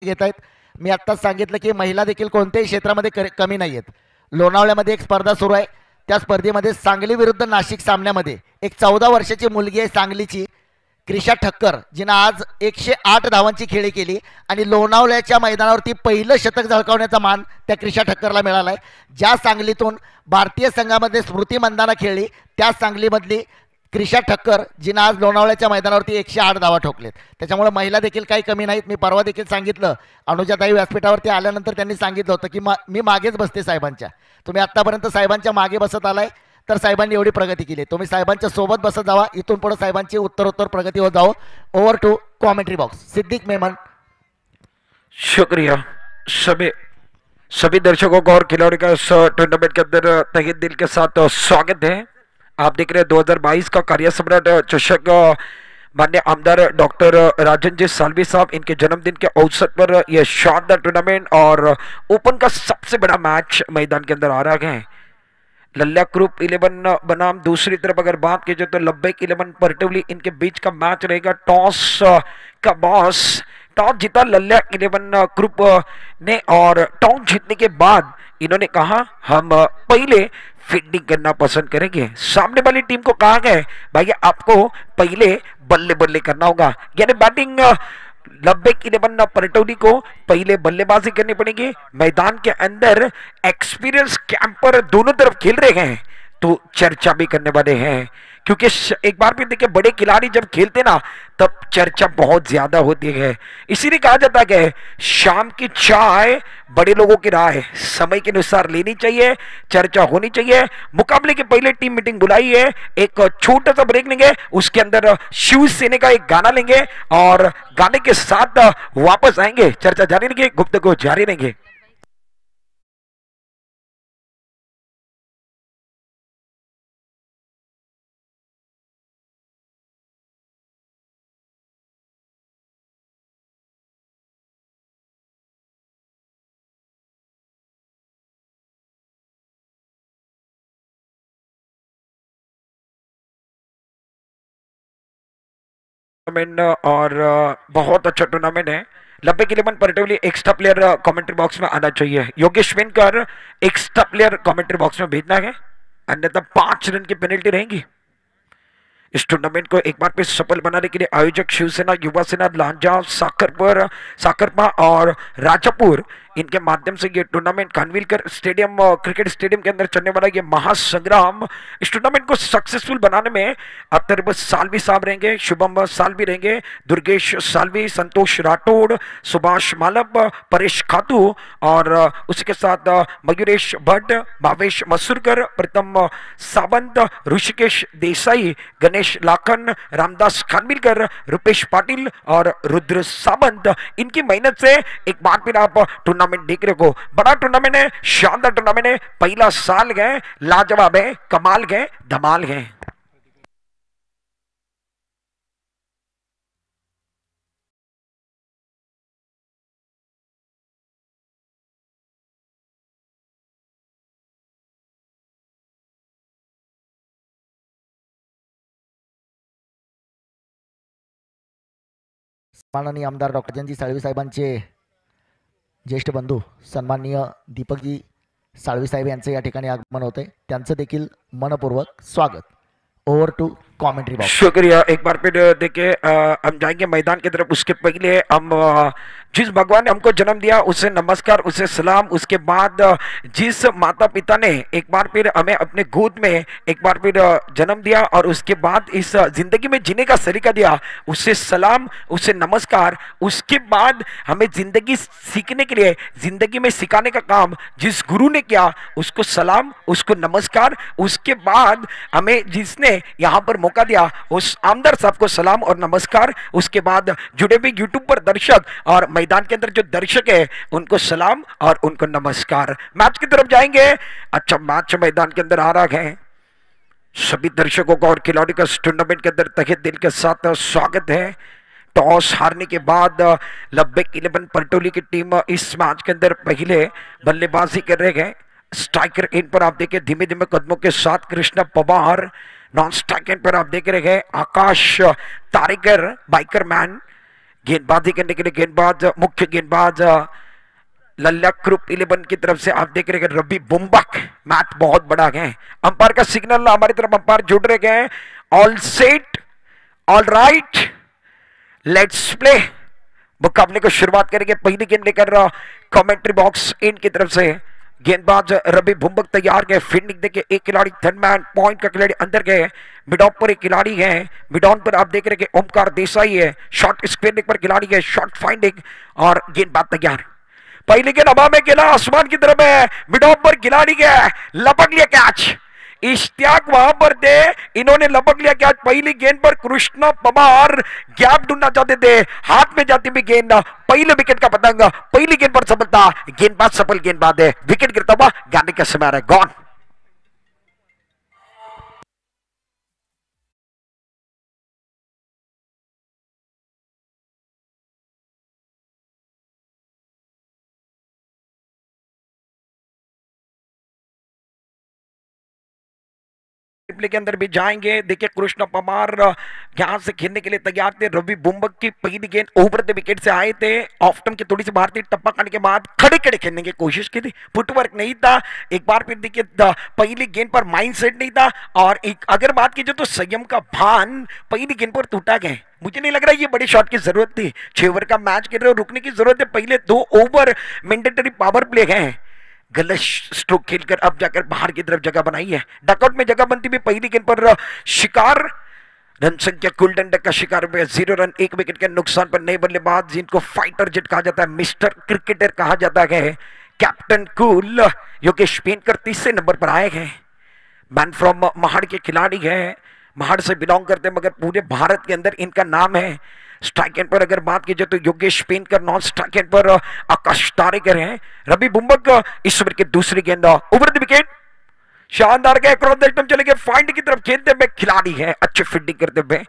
घेत आहेत. मी आत्ताच सांगितलं की महिला देखील कोणत्याही क्षेत्रामध्ये कमी नाही आहेत. लोणावळ्यामध्ये एक स्पर्धा सुरू आहे. त्या स्पर्धेमध्ये सांगली विरुद्ध नाशिक सामन्यामध्ये एक 14 वर्षाची मुलगी आहे सांगलीची क्रिशा ठक्कर, जिनं आज 108 धावांची खेळी केली आणि लोणावळ्याच्या मैदानावरती पहिलं शतक झळकावण्याचा मान त्या क्रिशा ठक्करला मिळाला आहे. ज्या सांगलीतून भारतीय संघामध्ये स्मृती मंदाना खेळली त्या सांगलीमधली क्रिशा ठक्कर, जिनं आज लोणावळ्याच्या मैदानावरती 108 धावा ठोकलेत. त्याच्यामुळे महिला देखील काही कमी नाहीत. मी परवा देखील सांगितलं, अनुजाताई व्यासपीठावरती आल्यानंतर त्यांनी सांगितलं होतं की मी मागेच बसते साहेबांच्या. तुम्ही आत्तापर्यंत साहेबांच्या मागे बसत आलाय तर साहेबांनी एवढी प्रगती केली. तुम्ही साहेबांच्या सोबत बसत जावा. इथून पुढे साहेबांची उत्तरोत्तर प्रगती होत जाओ. Over to commentary box. Siddique Memon. शुक्रिया सभी सभी दर्शकों को और खिलाड़ियों का इस टूर्नामेंट के अंदर तहे दिल के साथ स्वागत है। आप देख रहे हैं 2022 का कार्य सम्राट चषक माननीय आमदार डॉक्टर राजन जी सालवी साहब, इनके जन्मदिन के अवसर पर यह शानदार टूर्नामेंट और ओपन का सबसे बड़ा मैच मैदान के अंदर आ रहा है। लल्ला ग्रुप 11 बनाम दूसरी तरफ अगर बात की जाए तो लब्बैक 11 परटवली, इनके बीच का मैच रहेगा। टॉस का बॉस टॉस जीता लल्ला 11 ग्रुप ने और टॉस जीतने के बाद इन्होंने कहा हम पहले फील्डिंग करना पसंद करेंगे। सामने वाली टीम को कहा गया भाई आपको पहले बल्ले बल्ले करना होगा, यानी बैटिंग लब्बैक 11 परटौली को पहले बल्लेबाजी करनी पड़ेगी। मैदान के अंदर एक्सपीरियंस कैंपर दोनों तरफ खेल रहे हैं तो चर्चा भी करने वाले हैं, क्योंकि एक बार भी देखिए बड़े खिलाड़ी जब खेलते ना तब चर्चा बहुत ज्यादा होती है। इसीलिए कहा जाता है शाम की चाय बड़े लोगों की राय समय के अनुसार लेनी चाहिए, चर्चा होनी चाहिए। मुकाबले के पहले टीम मीटिंग बुलाई है, एक छोटा सा ब्रेक लेंगे, उसके अंदर शिवसेना का एक गाना लेंगे और गाने के साथ वापस आएंगे, चर्चा जारी रहेंगे, गुफ्तगू जारी रहेंगे। टूर्नामेंट और बहुत अच्छा टूर्नामेंट है। लब्बैक 11 परटवली एक्स्ट्रा प्लेयर कमेंट्री बॉक्स में आना चाहिए। Yogesh Venkar extra player commentary box में भेजना है, अन्यथा 5 रन की पेनल्टी रहेंगी। इस टूर्नामेंट को एक बार फिर सफल बनाने के लिए आयोजक शिवसेना, युवा सेना, लांजा, साकरपा और राजापुर, इनके माध्यम से ये टूर्नामेंट कानविलकर स्टेडियम क्रिकेट स्टेडियम के अंदर चलने वाला ये महासंग्राम, इस टूर्नामेंट को सक्सेसफुल बनाने में अख्तर सालवी साहब रहेंगे, शुभम सालवी रहेंगे, दुर्गेश सालवी, संतोष राठौड़, सुभाष मालप, परेश खातू और उसके साथ मयूरेश भट्ट, भावेश मसूरकर, प्रीतम सावंत, ऋषिकेश देसाई, गणेश लाखन, रामदास खानविलकर, रुपेश पाटिल और रुद्र सावंत, इनकी मेहनत से एक बार फिर आप टूर्नामेंट देख रहे हो। बड़ा टूर्नामेंट है, शानदार टूर्नामेंट है, पहला साल गए, लाजवाब है, कमाल गए, धमाल गए। माननीय आमदार डॉक्टर जनजी साळवी साहेबांचे ज्येष्ठ बंधू सन्माननीय दीपकजी साळवी साहेब यांचे या ठिकाणी आगमन होते, त्यांचं देखील मनपूर्वक स्वागत। Over to commentary box. शुक्रिया। एक बार फिर देखिए हम जाएंगे मैदान की तरफ, उसके पहले हम जिस भगवान ने हमको जन्म दिया उसे नमस्कार, उसे सलाम। उसके बाद जिस माता पिता ने एक बार फिर हमें अपने गोद में एक बार फिर जन्म दिया और उसके बाद इस जिंदगी में जीने का सलीका दिया, उसे सलाम, उसे नमस्कार। उसके बाद हमें जिंदगी सीखने के लिए, जिंदगी में सिखाने का काम जिस गुरु ने किया उसको सलाम, उसको नमस्कार। उसके बाद हमें जिसने यहाँ पर मौका दिया उस आमदार साहब को सलाम और नमस्कार। उसके बाद जुड़े भी यूट्यूब पर दर्शक और मैदान के अंदर जो दर्शक है उनको सलाम और उनको नमस्कार। मैच की तरफ जाएंगे। अच्छा मैच मैदान के अंदर आ रहा है। सभी दर्शकों को और खिलाड़ियों का इस टूर्नामेंट के अंदर तहे दिल के साथ स्वागत है। टॉस हारने के बाद लब्बैक 11 परटोली की टीम इस मैच के अंदर पहले बल्लेबाजी कर रहे हैं। स्ट्राइकर एंड पर आप देखें धीमे धीमे कदमों के साथ Krishna Pawar, non strike end पर आप देख रहे हैं आकाश तारेकर बाइकर मैन, गेंदबाजी करने के लिए गेंदबाज मुख्य गेंदबाज लल्ला ग्रुप 11 की तरफ से आप देख रहे हैं रवि बुम्बक। मैच बहुत बड़ा है, अंपायर का सिग्नल हमारी तरफ अंपायर जुड़ रहे हैं। All set, all right, let's play. मुकाबले को शुरुआत करेंगे। पहली गेंद लेकर कमेंट्री बॉक्स इन की तरफ से गेंदबाज रवि बुम्बक तैयार गए। फील्डिंग देखिए, एक खिलाड़ी थर्डमैन पॉइंट का खिलाड़ी अंदर गए। मिड ऑफ पर एक खिलाड़ी है, मिड ऑन पर आप देख रहे हैं ओमकार देसाई है। शॉर्ट स्क्वेयर पर खिलाड़ी है, शॉर्ट फाइंडिंग और गेंदबाज तैयार। पहली गेंद हवा में खेला, आसमान की तरफ है, मिड ऑफ पर खिलाड़ी गया, लपक लिया कैच। इश्तियाक वहां पर थे, इन्होंने लपक लिया कैच। पहली गेंद पर कृष्णा पवार गैप ढूंढना चाहते थे, हाथ में जाती हुई गेंद, पहले विकेट का पतंग, पहली गेंद पर सफलता। गेंदबाज सफल गेंदबाज है, विकेट गिरता हुआ गाने का समय आ रहा है। गॉन। के अंदर भी जाएंगे। देखिए कृष्ण पवार यहां से खेलने के लिए तैयार थे। रवि बुम्बक की पहली गेंद ओवर द विकेट से आए थे, ऑफ टर्न की थोड़ी सी बाहर थी, टप्पा खाने के बाद खड़े खड़े खेलने की कोशिश की थी, फुटवर्क नहीं था। एक बार फिर देखिए पहली गेंद पर माइंड सेट नहीं था। और एक अगर बात कीजिए तो संयम का भान पहली गेंद पर टूटा गया। मुझे नहीं लग रहा ये बड़ी शॉट की जरूरत थी। 6 ओवर का मैच खेल रहे हो, रुकने की जरूरत है। पहले 2 ओवर मैंडेटरी पावर प्ले गए, गलत स्ट्रोक खेलकर अब जाकर बाहर की तरफ जगह बनाई है। डकआउट में जगह बनती हुई पहली गेंद पर शिकार, रन संख्या कुल डंडक का शिकार में 0 रन, 1 विकेट के नुकसान पर नए बल्लेबाज जिनको फाइटर जेट कहा जाता है, मिस्टर क्रिकेटर कहा जाता है, कैप्टन कूल योगेश पेनकर तीसरे नंबर पर आए हैं। मैन फ्रॉम महाड़ के खिलाड़ी है, महाड़ से बिलोंग करते हैं, मगर पूरे भारत के अंदर इनका नाम है। स्ट्राइक एंड पर अगर बात की जाए तो योगेश पेनकर, नॉन स्ट्राइक एंड पर आकाश तारेकर हैं। रवि बुम्बक इस ओवर के दूसरी गेंद ओवर द विकेट, शानदार के क्रॉस द चले गए, फाइंड की तरफ खेलते हुए खिलाड़ी है, अच्छे फील्डिंग करते हुए।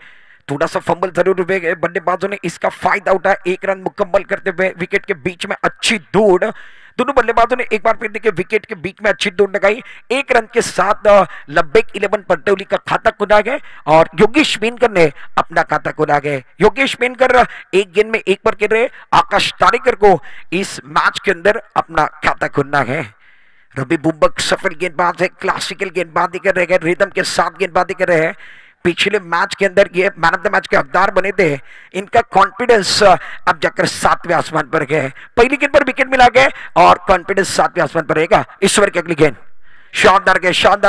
थोड़ा सा फंबल जरूर हुए गए, बल्लेबाजों ने इसका फायदा उठाया, 1 रन मुकम्मल करते हुए विकेट के बीच में अच्छी दौड़। दोनों बल्लेबाजों ने एक बार फिर देखिए विकेट के बीच में अच्छी दौड़ लगाई। 1 रन के साथ लब्बेक 11 पट्टौली का खाता खुला गया और योगेश पेनकर ने अपना खाता खुला गया। योगेश पेनकर एक गेंद में 1 पर खेल रहे, आकाश तारेकर को इस मैच के अंदर अपना खाता खुलना है। रवि बुम्बक सफल गेंदबाज है, क्लासिकल गेंदबाजी कर रहे हैं, रिदम के साथ गेंदबाजी कर रहे हैं। पिछले मैच के अंदर ये मैन ऑफ द मैच के हकदार बने थे। इनका कॉन्फिडेंस अब जाकर 7वें आसमान पर गए। पहली गेंद पर विकेट मिला गया और कॉन्फिडेंस 7वें आसमान पर रहेगा। इस ओवर की अगली गेंद शानदार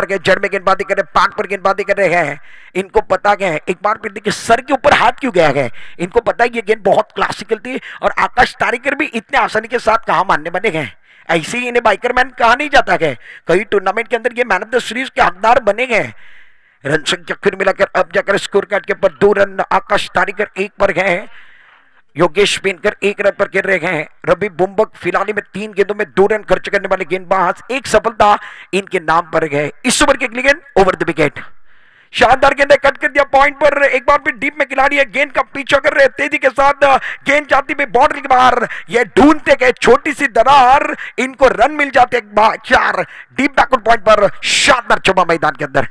के जड़ में गेंदबाजी कर रहे, पांच पर गेंदबाजी कर रहे हैं। इनको पता है, एक बार फिर देखिए सर के ऊपर हाथ क्यों गया है, इनको पता है ये गेंद बहुत क्लासिकल थी और आकाश तारेकर भी इतने आसानी के साथ कहां मानने बने गए। ऐसे ही इन्हें बाइकरमैन कहा नहीं जाता है, कई टूर्नामेंट के अंदर ये मैन ऑफ द सीरीज के हकदार बने गए। रन संख्या फिर मिलाकर अब जाकर स्कोर कार्ड के ऊपर 2 रन, आकाश तारेकर 1 पर गए, योगेश पेनकर 1 रन पर गिर रहे हैं। रवि बुम्बक फिलहाल में 3 गेंदों में 2 रन खर्च करने वाले गेंदबाज, 1 सफलता इनके नाम पर गए। इस ओवर की अगली गेंद ओवर द विकेट, शानदार गेंद कट कर दिया पॉइंट पर। एक बार भी डीप में खिलाड़ी है, गेंद का पीछा कर रहे, तेजी के साथ गेंद जाती हुई बाउंड्री के बाहर, ये ढूंढते गए छोटी सी दरार, इनको रन मिल जाते 4 डीप बैकवर्ड पॉइंट पर। शानदार चौबा मैदान के अंदर।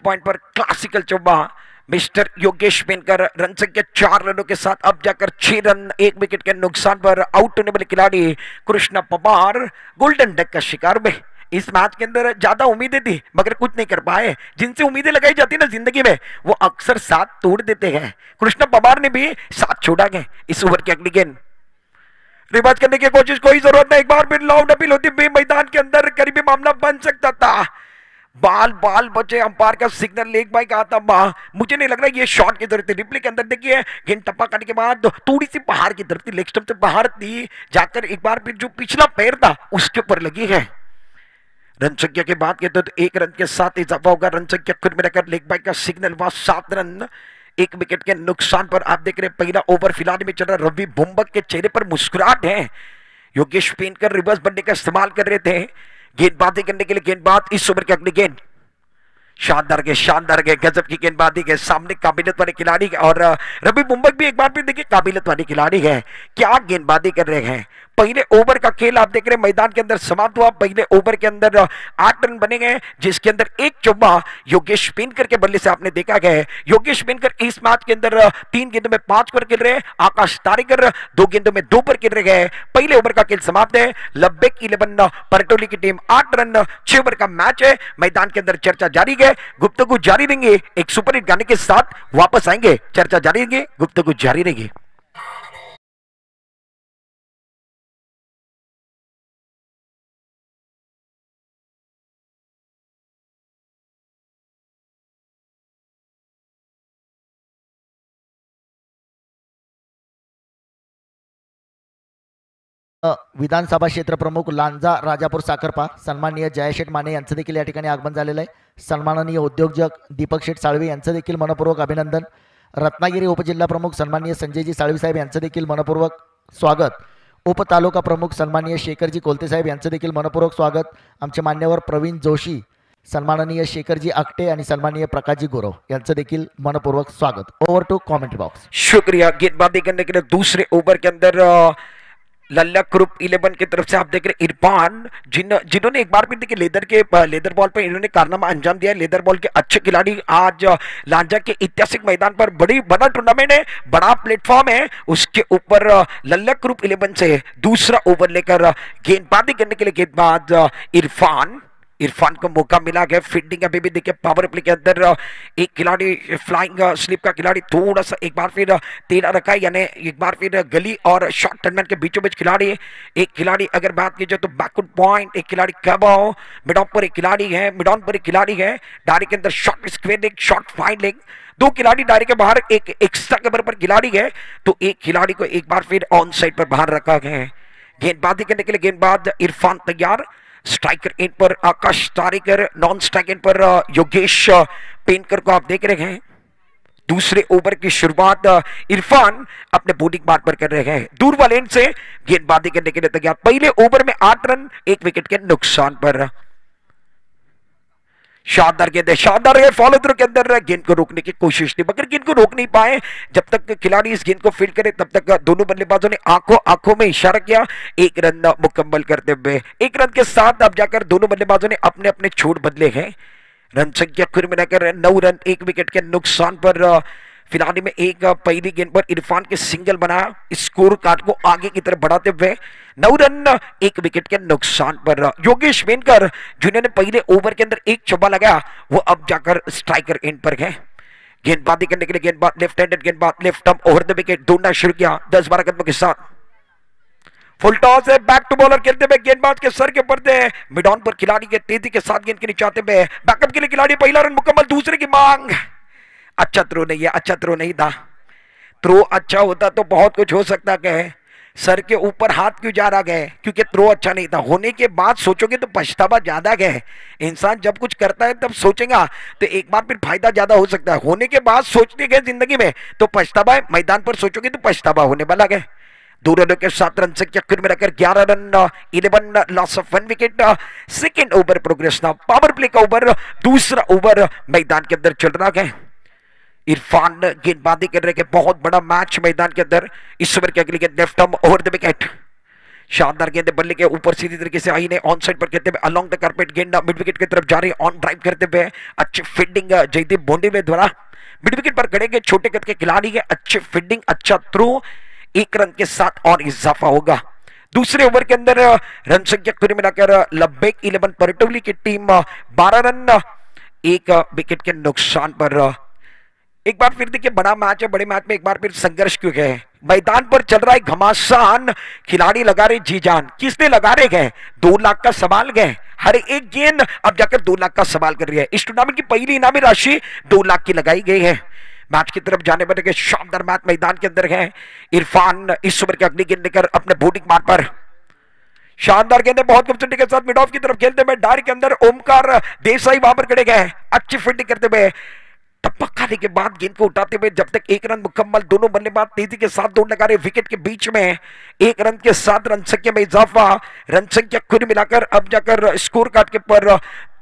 पॉइंट पर क्लासिकल चौबा मिस्टर योगेश पेनकर, रन संख्या 4 रनों के साथ अब जाकर 6 रन, 1 विकेट के नुकसान पर आउट होने वाले खिलाड़ी कृष्णा पवार गोल्डन डक का शिकार में। इस मैच के अंदर ज्यादा उम्मीदें थी मगर कुछ नहीं कर पाए। जिनसे उम्मीदें लगाई जाती है ना जिंदगी में, वो अक्सर साथ तोड़ देते हैं। कृष्णा पवार ने भी साथ छोड़ा गया। इस ओवर की अगली गेंद रिवर्स करने की कोशिश, कोई जरूरत नहीं, एक बार फिर लाउड अपील होती हुई मैदान के अंदर, करीबी मामला बन सकता था। बाल बचे, अंपायर का सिग्नल लेग बाई का था। मुझे नहीं लग रहा ये शॉट की जरूरत है। रिप्ले के अंदर देखिए गेंद टप्पा करने के बाद थोड़ी सी बाहर की तरफ थी, लेग स्टंप से बाहर थी, जाकर एक बार फिर जो पिछला पैर था उसके ऊपर लगी है। रन संख्या की बात की तो 1 रन के साथ इजाफा होगा। रन संख्या खुद मिलाकर लेग बाई का सिग्नल हुआ 7 रन, 1 विकेट के नुकसान पर। आप देख रहे पहला ओवर फिलहाल में चल रहा, रवि बुम्बक के चेहरे पर मुस्कुराहट है। योगेश पेनकर रिवर्स बनने का इस्तेमाल कर रहे थे गेंदबाजी करने के लिए। गेंदबाज इस ओवर की अगली गेंद, शानदार के गजब की गेंदबाजी के सामने काबिलियत वाले खिलाड़ी है और रवि मुंबई भी एक बार फिर देखिए काबिलियत वाले खिलाड़ी है, क्या गेंदबाजी कर रहे हैं। पहले ओवर का खेल आप देख रहे हैं मैदान के अंदर समाप्त हुआ। पहले ओवर के अंदर 8 रन बने गए जिसके अंदर एक चौका योगेश पिनकर के बल्ले से आपने देखा गया है। योगेश पिनकर इस मैच के अंदर 3 गेंदों में 5 पर खेल रहे हैं। आकाश तारेकर 2 गेंदों में 2 पर खेल रहे हैं। पहले ओवर का खेल समाप्त है। लब्बेक 11 परटोली की टीम 8 रन 6 ओवर का मैच है। मैदान के अंदर चर्चा जारी है, गुफ्तगू जारी रहेंगे। एक सुपरहिट गाने के साथ वापस आएंगे, चर्चा जारी रहेंगे, गुफ्तगू जारी रहेगी। विधानसभा क्षेत्र प्रमुख लांजा राजापूर साखरपा सन्माननीय जयशेठ माने यांचं देखील या ठिकाणी आगमन झालेलं आहे। सन्माननीय उद्योजक दीपक शेठ साळवे यांचं देखील मनपूर्वक अभिनंदन। रत्नागिरी उपजिल्हा प्रमुख सन्माननीय संजयजी साळवी साहेब यांचं देखील मनपूर्वक स्वागत। उपतालुका प्रमुख सन्माननीय शेखरजी कोलते साहेब यांचं देखील मनपूर्वक स्वागत। आमचे मान्यवर प्रवीण जोशी, सन्माननीय शेखरजी आकटे आणि सन्माननीय प्रकाशजी गोरव यांचं देखील मनपूर्वक स्वागत। Over to comment box. शुक्रिया। गेंदबाजी करने के लिए दूसरे ओवर के अंदर लल्ला ग्रुप 11 की तरफ से आप देख रहे हैं इरफान, जिन्होंने एक बार भी देखिए लेदर बॉल पर इन्होंने कारनामा अंजाम दिया। लेदर बॉल के अच्छे खिलाड़ी आज लांजा के ऐतिहासिक मैदान पर बड़ा टूर्नामेंट है, बड़ा प्लेटफॉर्म है, उसके ऊपर लल्ला ग्रुप 11 से दूसरा ओवर लेकर गेंदबाजी करने के लिए गेंदबाज इरफान को मौका मिला गया। फील्डिंग अभी भी देखिए पावर प्ले के अंदर एक खिलाड़ी फ्लाइंग स्लिप का खिलाड़ी थोड़ा सा एक बार फिर तेरा रखा है, यानी एक बार फिर गली और शॉर्ट टर्नमैन के बीचों बीच खिलाड़ी। एक खिलाड़ी अगर बात की जाए तो बैकवर्ड पॉइंट एक खिलाड़ी कबाओ, मिड ऑन पर एक खिलाड़ी है, डायरी के अंदर short square leg, short fine leg, 2 खिलाड़ी डायरी के बाहर, एक एक्स्ट्रा कवर पर खिलाड़ी है, तो एक खिलाड़ी को एक बार फिर ऑन साइड पर बाहर रखा गया है। गेंदबाजी करने के लिए गेंदबाज इरफान तैयार। स्ट्राइकर एंड पर आकाश तारेकर, नॉन स्ट्राइक एंड पर योगेश पेनकर को आप देख रहे हैं। दूसरे ओवर की शुरुआत इरफान अपने बॉलिंग मार्क पर कर रहे हैं। दूर वाले एंड से गेंदबाजी करने के लिए तैयार। पहले ओवर में 8 रन 1 विकेट के नुकसान पर। शानदार गेंद है, फॉलो थ्रू के अंदर गेंद को रोकने की कोशिश थी, मगर गेंद को रोक नहीं पाए। जब तक खिलाड़ी इस गेंद को फील्ड करे तब तक दोनों बल्लेबाजों ने आंखों में इशारा किया 1 रन मुकम्मल करते हुए। 1 रन के साथ अब जाकर दोनों बल्लेबाजों ने अपने अपने छोड़ बदले हैं। रन संख्या कुल मिलाकर 9 रन 1 विकेट के नुकसान पर। फिलहाल में एक पहली गेंद पर इरफान के सिंगल बनाया, स्कोर कार्ड को आगे की तरफ बढ़ाते हुए 9 रन 1 विकेट के नुकसान पर। योगेश वेनकर जिन्होंने पहले ओवर के अंदर एक चौका लगाया वो अब जाकर स्ट्राइकर एंड पर गए। गेंदबाजी करने के लिए गेंदबाज लेफ्ट हैंडेड गेंदबाज left arm over the wicket दौड़ना शुरू किया 10-12 कदमों के साथ। फुल टॉस है, बैक टू बॉलर खेलते हुए गेंदबाज के सर के ऊपर थे, मिड ऑन पर खिलाड़ी के तेजी के साथ गेंद के नीचे आते हुए बैकअप के लिए खिलाड़ी पहला रन मुकम्मल, दूसरे की मांग। अच्छा थ्रो नहीं है, अच्छा थ्रो नहीं था। थ्रो अच्छा होता तो बहुत कुछ हो सकता है। सर के ऊपर हाथ क्यों जा रहा गए? क्योंकि थ्रो अच्छा नहीं था। होने के बाद सोचोगे तो पछतावा ज्यादा गए। इंसान जब कुछ करता है तब सोचेगा तो एक बार फिर फायदा ज्यादा हो सकता है। होने के बाद सोचते गए जिंदगी में तो पछतावा है, मैदान पर सोचोगे तो पछतावा होने वाला है। 2 रनों के 7 रन से चक्कर में रखकर 11 run 11 loss of 1 wicket. Second over progress ना, पावर प्ले का ओवर, दूसरा ओवर मैदान के अंदर चल रहा है। इरफान गेंदबाजी कर रहे हैं, बहुत बड़ा मैच मैदान के अंदर। इस ओवर के अगली गेंद left arm over the wicket, शानदार गेंद बल्ले के ऊपर सीधी तरीके से आई ने ऑन साइड पर कहते हुए अलोंग द कारपेट गेंद मिड विकेट की तरफ जा रही है ऑन ड्राइव करते हुए। अच्छी फील्डिंग जयदीप बोंडे में द्वारा मिड विकेट पर खड़े गए छोटे कद के खिलाड़ी है। अच्छी फील्डिंग, अच्छा थ्रो, 1 रन के साथ और इजाफा होगा। दूसरे ओवर के अंदर रन संख्या कुल मिलाकर लब्बेक 11 परटोली की टीम 12 रन 1 विकेट के नुकसान पर। एक बार फिर देखिए बड़ा मैच है, बड़े मैच में एक बार फिर संघर्ष क्यों गए। मैदान पर चल रहा है घमासान, खिलाड़ी लगा रहे जी जान। किसने लगा रहे गए? 2 लाख का सवाल गए। हर एक गेंद अब जाकर 2 लाख का सवाल कर रही है। इस टूर्नामेंट की पहली इनामी राशि 2 लाख की लगाई गई है। मैच की तरफ जाने वाले शानदार मैच मैदान के अंदर है। इरफान इस ओवर की अगली गेंद लेकर अपने बॉलिंग मार्क पर, शानदार गेंद बहुत खूबसूरती के साथ मिड ऑफ की तरफ खेलते हुए डायरी के अंदर ओमकार देसाई वहां पर खड़े गए, अच्छी फील्डिंग करते हुए टप्पा खाने के बाद गेंद को उठाते हुए जब तक 1 रन मुकम्मल, दोनों बल्लेबाज तेजी के साथ दौड़ लगा रहे विकेट के बीच में। 1 रन के साथ रन संख्या में इजाफा, रन संख्या कुल मिलाकर अब जाकर स्कोर कार्ड के पर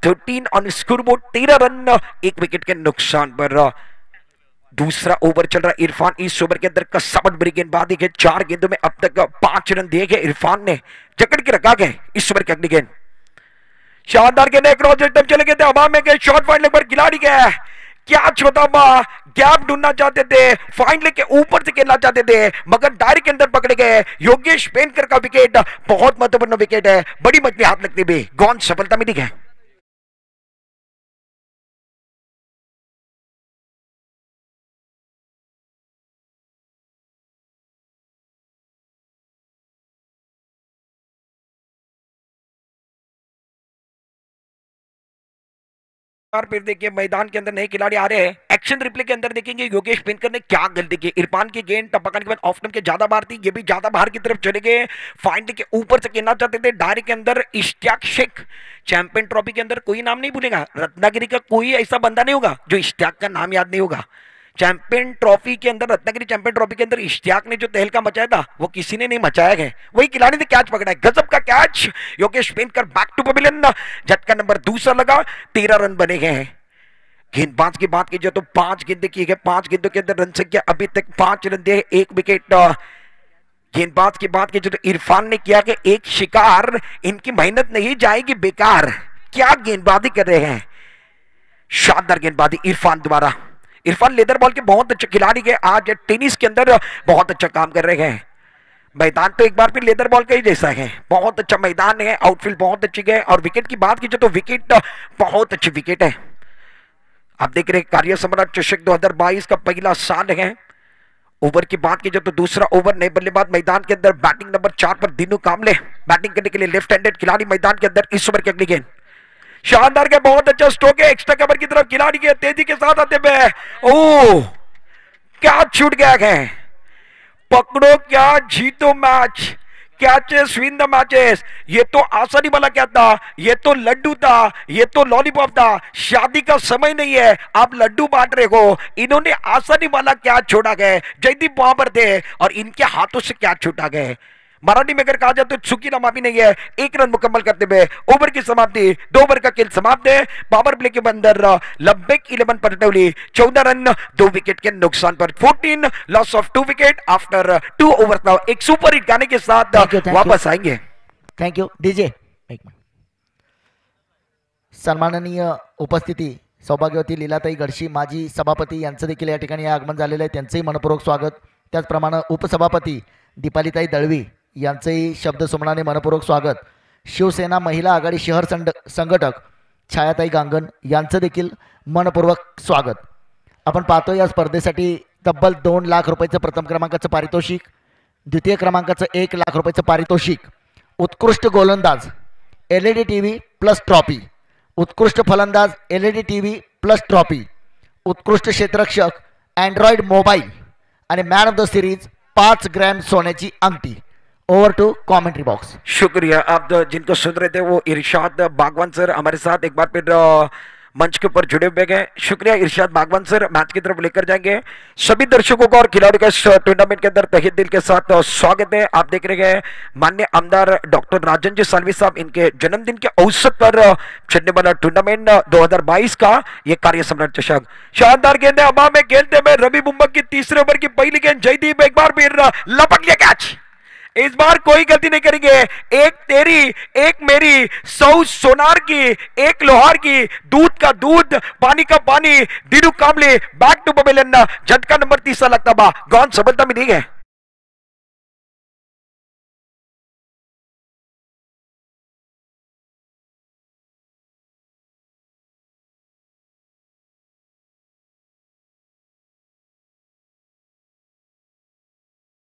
13 on score board, 13 run 1 wicket के नुकसान पर। दूसरा ओवर चल रहा है इरफान, इस ओवर के अंदर कसावट भरी गेंदबाजी के 4 गेंदों में अब तक 5 रन दिए गए। इरफान ने जकड़ के रखा गया इस ओवर की अगली गेंद, शानदार गेंद, क्रॉस एकदम चले गए थे हवा में गए, शॉट पॉइंट पर खिलाड़ी गया, क्या छोटा गैप ढूंढना चाहते थे, फाइन लेके ऊपर से खेलना चाहते थे मगर डायरेक्ट के अंदर पकड़े गए। योगेश पेनकर का विकेट बहुत महत्वपूर्ण विकेट है, बड़ी मजबूत हाथ लगती हुई गौन सफलता मिली है। फिर देखिए मैदान के अंदर नए खिलाड़ी आ रहे हैं, एक्शन रिप्ले के अंदर देखेंगे योगेश पेनकर ने क्या गलती की। इरफान की गेंद टपकाने के बाद ऑफ स्टंप के ज्यादा बाहर थी, ये भी ज्यादा बाहर की तरफ चले गए, फाइंड के ऊपर से खेलना चाहते थे डायरेक्ट के अंदर। इश्तियाक शेख चैंपियन ट्रॉफी के अंदर कोई नाम नहीं भूलेगा, रत्नागिरी का कोई ऐसा बंदा नहीं होगा जो इश्तियाक का नाम याद नहीं होगा। चैंपियन ट्रॉफी के अंदर, रत्नागिरी चैंपियन ट्रॉफी के अंदर इश्तियाक ने जो तहलका मचाया था वो किसी ने नहीं मचाया है, वही खिलाड़ी ने कैच पकड़ा है, गजब का catch. Yogesh Penkar back to pavilion, झटका नंबर दूसरा लगा, 13 रन बने गए हैं। गेंदबाज की बात कीजिए तो 5 गेंदें की गई, 5 गेंदों के अंदर रन संख्या अभी तक 5 रन दिए, 1 विकेट। गेंदबाज की बात कीजिए तो इरफान ने किया कि एक शिकार, इनकी मेहनत नहीं जाएगी बेकार, क्या गेंदबाजी कर रहे हैं, शानदार गेंदबाजी इरफान द्वारा। इरफान लेदर बॉल के बहुत अच्छे खिलाड़ी है, आज टेनिस के अंदर बहुत अच्छा काम कर रहे हैं। मैदान तो एक बार फिर लेदर बॉल का ही जैसा है, बहुत अच्छा मैदान है, आउटफील्ड बहुत अच्छी है। और विकेट की बात कीजिए तो विकेट बहुत अच्छी विकेट है। आप देख रहे हैं कार्य सम्राट चषक 2022 का पहला साल है। ओवर की बात कीजिए तो दूसरा ओवर, नए बल्लेबाज मैदान के अंदर, बैटिंग नंबर 4 पर दीनू कामले बैटिंग करने के लिए, लेफ्ट हैंडेड खिलाड़ी मैदान के अंदर। इस ओवर की अगली गेंद शानदार के बहुत अच्छा स्ट्रोक है, एक्स्ट्रा कवर की तरफ खिलाड़ी के तेजी के साथ आते हुए, ओह क्या छूट गया है, पकड़ो क्या जीतो match, catches win the matches. ये तो आसानी वाला क्या था, ये तो लड्डू था, ये तो लॉलीपॉप था, शादी का समय नहीं है आप लड्डू बांट रहे हो। इन्होंने आसानी वाला क्या छोड़ा गया, जयदीप वहां पर थे और इनके हाथों से क्या छूटा गया। मराठी में अगर कहा जाए तो चुकी ना माफी नहीं है। 1 रन मुकम्मल करते हुए ओवर की समाप्ति, 2 ओवर का खेल समाप्त है। पावर प्ले के अंदर लब्बेक 11 पर टवली, 14 रन 2 विकेट के नुकसान पर, 14 loss of 2 wicket after 2 over. Now एक सुपर हिट गाने के साथ वापस आएंगे। Thank you DJ. सन्माननीय उपस्थिती सौभाग्यवती लीलाताई गडशी माजी सभापती यांचं देखील या ठिकाणी आगमन झालेलं आहे, त्यांचंही मनपूर्वक स्वागत। त्याचप्रमाणे उपसभापती दीपालीताई दळवी यांचंही शब्दसुमनाने मनपूर्वक स्वागत। शिवसेना महिला आघाडी शहर संघटक छायाताई गांगण यांचं देखील मनपूर्वक स्वागत। आपण पाहतो या स्पर्धेसाठी तब्बल 2 लाख रुपयाचं प्रथम क्रमांकाचं पारितोषिक, द्वितीय क्रमांकाचं 1 लाख रुपयाचं पारितोषिक, उत्कृष्ट गोलंदाज LED TV प्लस ट्रॉफी, उत्कृष्ट फलंदाज LED TV प्लस ट्रॉफी, उत्कृष्ट क्षेत्ररक्षक अँड्रॉइड मोबाईल आणि man of the series 5 gram सोन्याची अंगठी। Over to commentary box. शुक्रिया। आप जिनको सुन रहे थे वो इरशाद बागवान सर हमारे साथ एक बार फिर मंच के ऊपर जुड़े हुए गए। शुक्रिया इरशाद बागवान सर, मैच की तरफ लेकर जाएंगे। सभी दर्शकों को और खिलाड़ियों का इस टूर्नामेंट के अंदर तहे दिल के साथ स्वागत है। आप देख रहे हैं माननीय आमदार डॉक्टर राजन जी सालवी साहब, इनके जन्मदिन के अवसर पर चलने वाला टूर्नामेंट 2022 का ये कार्य सम्राट चषक। शानदार गेंद है, हवा में खेलते हुए रवि बुम्बक की तीसरे ओवर की पहली गेंद, जयदीप एक बार फिर लपक लिया कैच। इस बार कोई गलती नहीं करेंगे, एक तेरी एक मेरी, 100 सोनार की एक लोहार की, दूध का दूध पानी का पानी, दीनू कामले बैक टू पवेलियन, झटका नंबर 3 लगता बा गौन सफलता मिली है।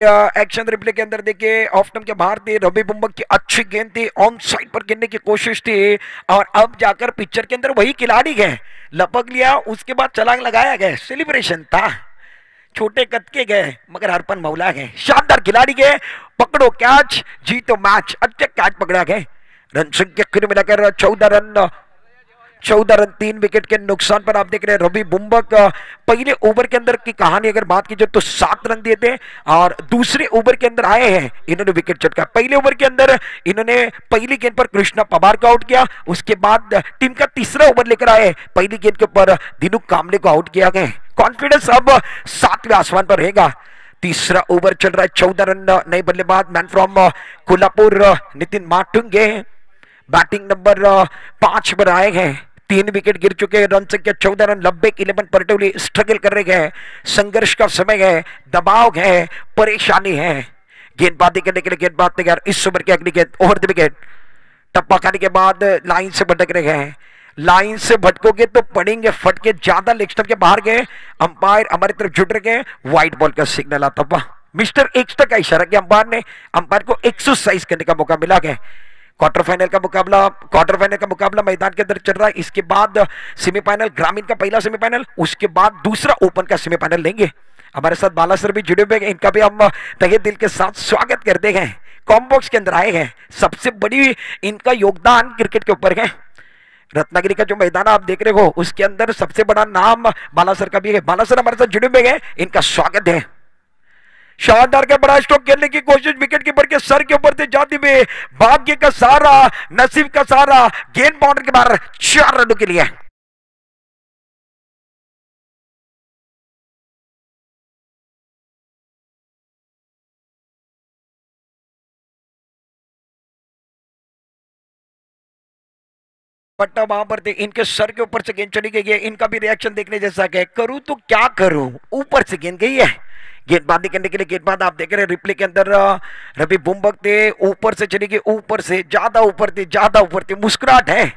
एक्शन रिप्ले के अंदर देखिए ऑफ स्टंप के बाहर थी, रवि बुम्बक की अच्छी गेंद थी, ऑन साइड पर गिरने की कोशिश थी और अब जाकर पिक्चर के अंदर वही खिलाड़ी गए, लपक लिया, उसके बाद छलांग लगाया गया, सेलिब्रेशन था, छोटे कद के गए मगर हरपन मौला गए। शानदार खिलाड़ी गए, पकड़ो कैच जीतो मैच, अच्छे कैच पकड़ा गए। रन संख्या कुल मिलाकर 14 रन 14 रन 3 विकेट के नुकसान पर। आप देख रहे हैं रवि बुम्बक पहले ओवर के अंदर की कहानी अगर बात की जाए तो 7 रन दिए थे और दूसरे ओवर के अंदर आए हैं इन्होंने विकेट चटका। पहले ओवर के अंदर इन्होंने पहली गेंद पर कृष्णा पवार को आउट किया, उसके बाद टीम का तीसरा ओवर लेकर आए, पहली गेंद के ऊपर दिनू कामले को आउट किया गया। कॉन्फिडेंस अब 7वें आसमान पर रहेगा। तीसरा ओवर चल रहा है, 14 रन नए बल्लेबाज man from Kolhapur Nitin Matunge batting number 5 पर आए हैं। 3 विकेट गिर चुके हैं, रन संख्या 14 रन। लब्बेक 11 परटोली स्ट्रगल कर रहे हैं, संघर्ष का समय है, दबाव है, परेशानी है। गेंदबाजी करने के लिए गेंदबाज तैयार। इस ओवर की अगली गेंद ओवर द विकेट, टप्पा खाने के बाद लाइन से भटक रहे हैं। लाइन से भटकोगे तो पड़ेंगे फटके, ज्यादा लेग स्टंप के बाहर गए। अंपायर हमारी तरफ जुट रहे, व्हाइट बॉल का सिग्नल आता हुआ। मिस्टर एक्स्ट्रा का इशारा किया अंपायर ने, अंपायर को एक्सरसाइज करने का मौका मिला गया। क्वार्टर फाइनल का मुकाबला मैदान के अंदर चल रहा है। इसके बाद सेमीफाइनल, ग्रामीण का पहला सेमीफाइनल, उसके बाद दूसरा ओपन का सेमीफाइनल लेंगे। हमारे साथ बाला सर भी जुड़े हुए हैं, इनका भी हम तहे दिल के साथ स्वागत करते हैं। कॉम्बॉक्स के अंदर आए हैं, सबसे बड़ी इनका योगदान क्रिकेट के ऊपर है। रत्नागिरी का जो मैदान आप देख रहे हो उसके अंदर सबसे बड़ा नाम बाला सर का भी है। बाला सर हमारे साथ जुड़े हुए हैं, इनका स्वागत है। शानदार के बड़ा स्ट्रोक खेलने की कोशिश, विकेट कीपर के सर के ऊपर से जाती हुई, भाग्य का सहारा, नसीब का सहारा, गेंद बाउंड्री के बाहर, 4 रनों के लिए। पट्टा वहां पर थे, इनके सर के ऊपर से गेंद चली गई है। इनका भी रिएक्शन देखने जैसा है, करूं तो क्या करूं, ऊपर से गेंद गई है। गेंदबाजी करने के लिए गेंदबाज आप देख रहे हैं रिप्ले के अंदर रवि बुम्बक थे, ऊपर से चली गई, ऊपर से ज्यादा ऊपर थे, मुस्कुराहट है।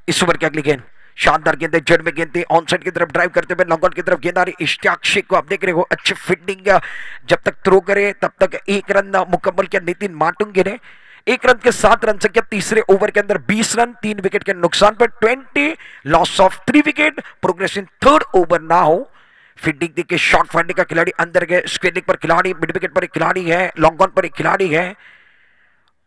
इस ओवर की अगली गेंद शानदार गेंद है, जड़ में गेंद थी, ऑन साइड की तरफ ड्राइव करते हुए लॉन्ग ऑन की तरफ गेंद आ रही। इश्तियाक शेख को आप देख रहे हो, अच्छी फील्डिंग, जब तक थ्रो करे तब तक 1 रन मुकम्मल किया नितिन माटुंगे ने। 1 रन के 7 रन से किया तीसरे ओवर के अंदर 20 रन 3 विकेट के नुकसान पर 20 loss of 3 wicket. Progress in 3rd over ना हो। फील्डिंग देखिए, शॉट फाड़ने का खिलाड़ी अंदर गए, स्क्रीनिंग पर खिलाड़ी, मिड विकेट पर एक खिलाड़ी है, लॉन्ग ऑन पर एक खिलाड़ी है।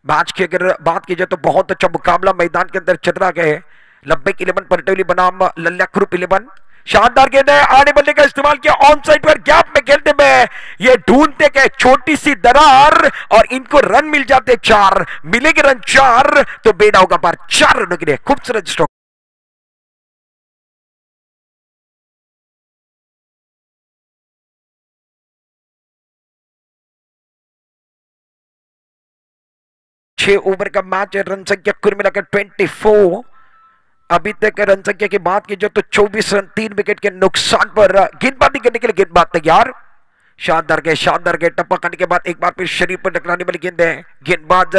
मैच की अगर बात की जाए तो बहुत अच्छा मुकाबला मैदान के अंदर चल रहा है। लब्बेक 11 परटोली बनाम लल्ला ग्रुप 11। शानदार गेंद है, आने बल्ले का इस्तेमाल किया, ऑन साइड पर गैप में खेलते में ये ढूंढते के छोटी सी दरार और इनको रन मिल जाते 4, मिलेंगे रन 4 तो बेड़ा होगा पार। 4 रनों के लिए खूबसूरत स्ट्रोक। ओवर का मैच है, रन संख्या कुल मिलाकर 24। अभी तक रन संख्या की बात की जाए तो 24 रन 3 विकेट के नुकसान पर। गेंदबाजी करने के लिए गेंदबाज तैयार। शानदार गए टप्पा करने के बाद एक बार फिर शरीर पर टकराने वाली गेंद है। गेंदबाज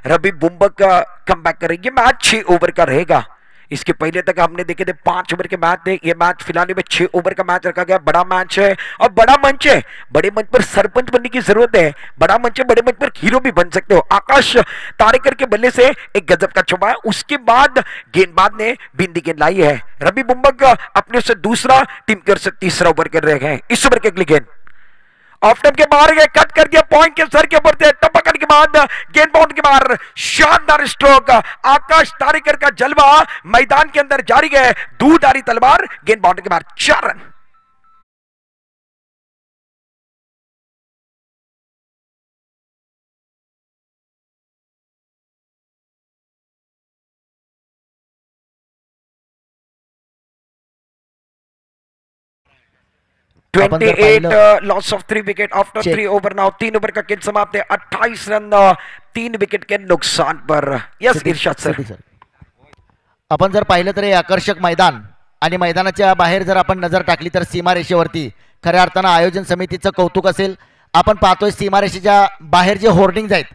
रवि बुम्बक कम बैक करेंगे। मैच 6 ओवर का रहेगा। इसके पहले तक हमने देखे थे 5 ओवर के मैच थे, ये मैच फिलहाल में 6 ओवर का मैच रखा गया। बड़ा मैच है और बड़ा मंच है, बड़े मंच पर सरपंच बनने की जरूरत है। बड़ा मंच है, बड़े मंच पर हीरो भी बन सकते हो। आकाश तारेकर के बल्ले से एक गजब का छुपा है, उसके बाद गेंदबाज ने बिंदी गेंद लाई है। रवि बुम्बक अपने से दूसरा, टीम की ओर से तीसरा ओवर कर रहे हैं। इस ओवर की अगली गेंद ऑफ टर्म के बाहर गए, कट कर दिया, पॉइंट के सर के ऊपर से टप्पा करने के बाद गेंद बाउंड के बाहर। शानदार स्ट्रोक, आकाश तारेकर का जलवा मैदान के अंदर जारी है। दूधारी तलवार, गेंद बाउंड के बाहर, 4 रन। आपण जर 28 पाहिलं loss of 3 wicket after check. 3 over now. 3 over का खेल समाप्त है, 28 रन 3 विकेट के नुकसान पर। यस इरशाद सर, आपण जर पाहिलं तर हे आकर्षक मैदान आणि मैदानाच्या बाहेर जर आपण नजर टाकली तर सीमारेषेवरती खऱ्या अर्थानं आयोजन समितीचं कौतुक असेल. आपण पाहतोय सीमारेषेच्या बाहेर जे होर्डिंग्ज आहेत,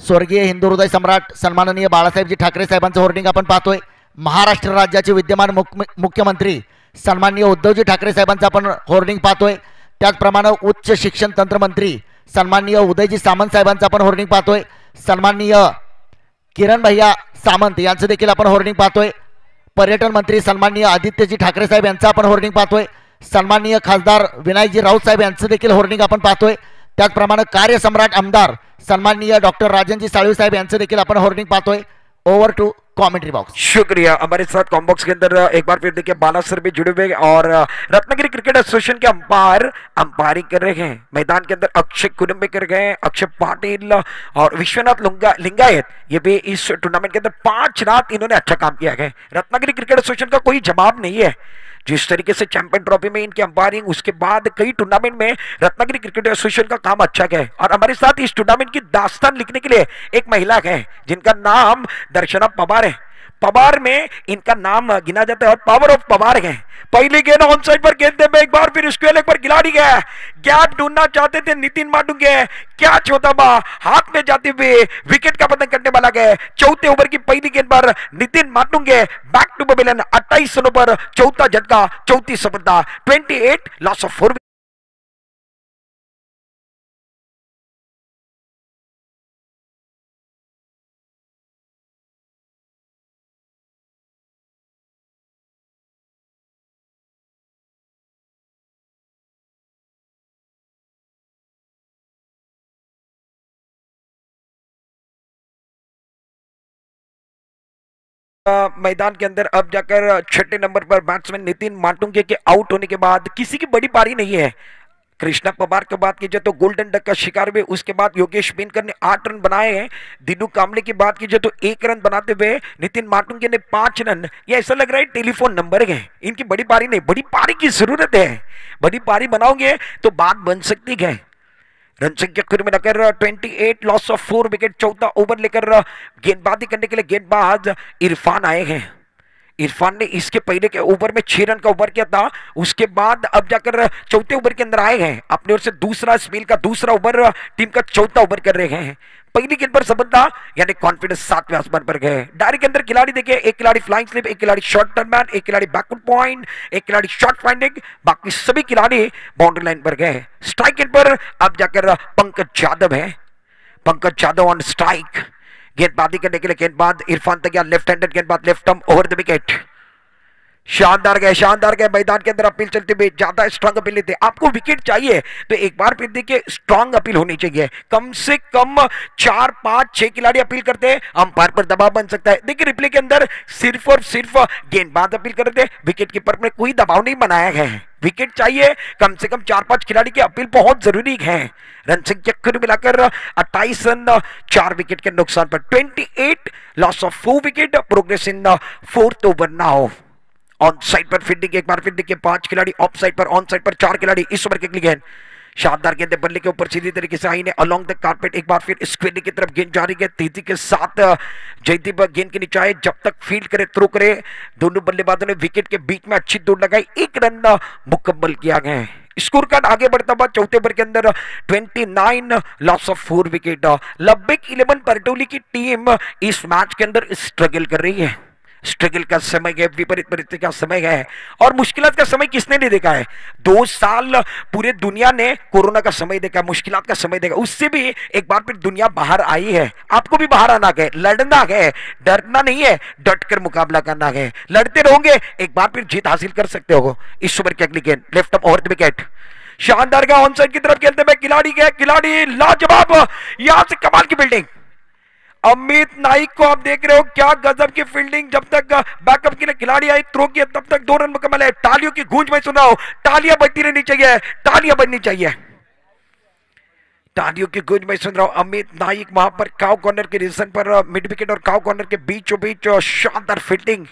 स्वर्गीय हिंदू हृदय सम्राट सन्माननीय बाळासाहेबजी ठाकरे साहेबांचं होर्डिंग आपण पाहतोय. महाराष्ट्र राज्याचे विद्यमान मुख्यमंत्री सन्माननीय उद्धवजी ठाकरे साहेबांचं आपण होर्डिंग पाहतोय. त्याचप्रमाणे उच्च शिक्षण तंत्रमंत्री सन्माननीय उदयजी सामंत साहेबांचं आपण होर्डिंग पाहतोय. सन्माननीय किरण भैया सामंत यांचं देखील आपण होर्डिंग पाहतोय. पर्यटन मंत्री सन्माननीय आदित्यजी ठाकरे साहेब यांचं आपण होर्डिंग पाहतोय. सन्माननीय खासदार विनायकजी राऊत साहेब यांचं देखील होर्डिंग आपण पाहतोय. त्याचप्रमाणे कार्यसम्राट आमदार सन्माननीय डॉक्टर राजनजी साळवी साहेब यांचं देखील आपण होर्डिंग पाहतोय. Over to commentary box. शुक्रिया। हमारे साथ कॉम्बॉक्स के अंदर एक बार फिर देखिए बाला सर भी जुड़े हुए और रत्नागिरी क्रिकेट एसोसिएशन के अंपायरिंग कर रहे हैं। मैदान के अंदर अक्षय कुडम्बे कर गए, अक्षय पाटिल और विश्वनाथ लिंगायत, ये भी इस टूर्नामेंट के अंदर 5 रात इन्होंने अच्छा काम किया है। रत्नागिरी क्रिकेट एसोसिएशन का कोई जवाब नहीं है। जिस तरीके से चैंपियन ट्रॉफी में इनकी अंपायरिंग, उसके बाद कई टूर्नामेंट में रत्नागिरी क्रिकेट एसोसिएशन का काम अच्छा है। और हमारे साथ इस टूर्नामेंट की दास्तान लिखने के लिए एक महिला है जिनका नाम दर्शना पवार है। पवार में इनका नाम गिना जाता है और पावर ऑफ पवार है। पहली गेंद ऑन साइड पर गेंद में एक बार फिर स्क्वेयर लेग पर खिलाड़ी गया, गैप ढूंढना चाहते थे नितिन माटुंगे, क्या छोटा बा हाथ में जाते हुए विकेट का पतन करने वाला गया। चौथे ओवर की पहली गेंद पर नितिन माटुंगे बैक टू पवेलियन, 28 रनों पर चौथा झटका, चौथी सफलता, 28 लॉस ऑफ 4। मैदान के अंदर अब जाकर छठे नंबर पर बैट्समैन नितिन माटुंगे के आउट होने के बाद किसी की बड़ी पारी नहीं है। कृष्णा पवार की बात कीजिए तो गोल्डन डक का शिकार हुए, उसके बाद योगेश बिनकर ने 8 रन बनाए हैं। दिनू कामले की बात कीजिए तो 1 रन बनाते हुए नितिन माटुंगे ने 5 रन। ये ऐसा लग रहा है टेलीफोन नंबर है, इनकी बड़ी पारी नहीं, बड़ी पारी की जरूरत है। बड़ी पारी बनाओगे तो बात बन सकती है। रन संख्या कुल मिलाकर 28 लॉस ऑफ 4 विकेट। चौथा ओवर लेकर गेंदबाजी करने के लिए गेंदबाज इरफान आए हैं। इरफान ने इसके पहले के ओवर में 6 रन का ओवर किया था, उसके बाद अब जाकर चौथे ओवर के अंदर आए हैं। अपनी ओर से दूसरा स्पेल का दूसरा ओवर, टीम का चौथा ओवर कर रहे हैं। पहली गेंद पर सफलता यानी कॉन्फिडेंस 7वें आसमान पर गए। डायरी के अंदर खिलाड़ी देखिए, एक खिलाड़ी फ्लाइंग स्लिप, एक खिलाड़ी शॉर्ट टर्नमैन, एक खिलाड़ी बैकवर्ड पॉइंट, एक खिलाड़ी शॉर्ट फाइंडिंग, बाकी सभी खिलाड़ी बाउंड्री लाइन पर गए। स्ट्राइक एंड पर अब जाकर पंकज यादव है। Pankaj Yadav on strike. गेंदबाजी करने के लिए गेंदबाज इरफान तैयार, लेफ्ट हैंडेड गेंदबाज, left arm over the wicket. शानदार गए मैदान के अंदर अपील चलते हुए, ज्यादा स्ट्रांग अपील लेते। आपको विकेट चाहिए तो एक बार फिर देखिए स्ट्रांग अपील होनी चाहिए। कम से कम 4, 5, 6 खिलाड़ी अपील करते हैं, अंपायर पर दबाव बन सकता है। देखिए रिप्ले के अंदर सिर्फ और सिर्फ गेंदबाज अपील कर रहे थे, विकेट कीपर ने कोई दबाव नहीं बनाया है। विकेट चाहिए, कम से कम 4-5 खिलाड़ी की अपील बहुत जरूरी है। रन संख्या कुल मिलाकर 28 रन, 4 विकेट के नुकसान पर 28 loss of 4 wicket. Progress in 4th over now. On side पर फील्डिंग एक बार फिर देखिए 5 खिलाड़ी, ऑफ साइड पर, ऑन साइड पर 4 खिलाड़ी। इस ओवर के गेंद शानदार गेंद बल्ले के ऊपर सीधी तरीके से आई ने अलोंग द कारपेट। एक बार फिर स्क्वेयर की तरफ गेंद जारी है, तेजी के साथ जयदीप गेंद के नीचे आए, जब तक फील्ड करे थ्रो करे। दोनों बल्लेबाजों ने विकेट के बीच में अच्छी दौड़ लगाई, 1 रन मुकम्मल किया गया। स्कोर कार्ड आगे बढ़ता हुआ चौथे ओवर के अंदर 29 लॉस ऑफ 4 विकेट। लब्बेक 11 परटोली की टीम इस मैच के अंदर स्ट्रगल कर रही है। स्ट्रगल का समय है, विपरीत परिस्थिति का समय है और मुश्किलात का समय किसने नहीं देखा है। 2 साल पूरे दुनिया ने कोरोना का समय देखा, मुश्किलात का समय देखा, उससे भी एक बार फिर दुनिया बाहर आई है। आपको भी बाहर आना है, लड़ना है, डरना नहीं है, डट कर मुकाबला करना है। लड़ते रहोगे एक बार फिर जीत हासिल कर सकते हो। इस ओवर की अगली गेंद left of over the wicket, शानदार का ऑन साइड की तरफ खेलते हुए खिलाड़ी गए, खिलाड़ी लाजवाब, यहां से कमाल की फील्डिंग। अमित नाइक को आप देख रहे हो, क्या गजब की फील्डिंग। जब तक बैकअप के लिए खिलाड़ी आई, थ्रो किया, तब तक 2 रन मुकम्मल है। तालियों की गूंज मैं सुन रहा हूं, तालियां बजती रहनी चाहिए, तालियां बजनी चाहिए, तालियों की गूंज मैं सुन रहा हूं। अमित नाइक वहां पर काउ कॉर्नर के रीजन पर मिड विकेट और काउ कॉर्नर के बीचों बीच शानदार फील्डिंग।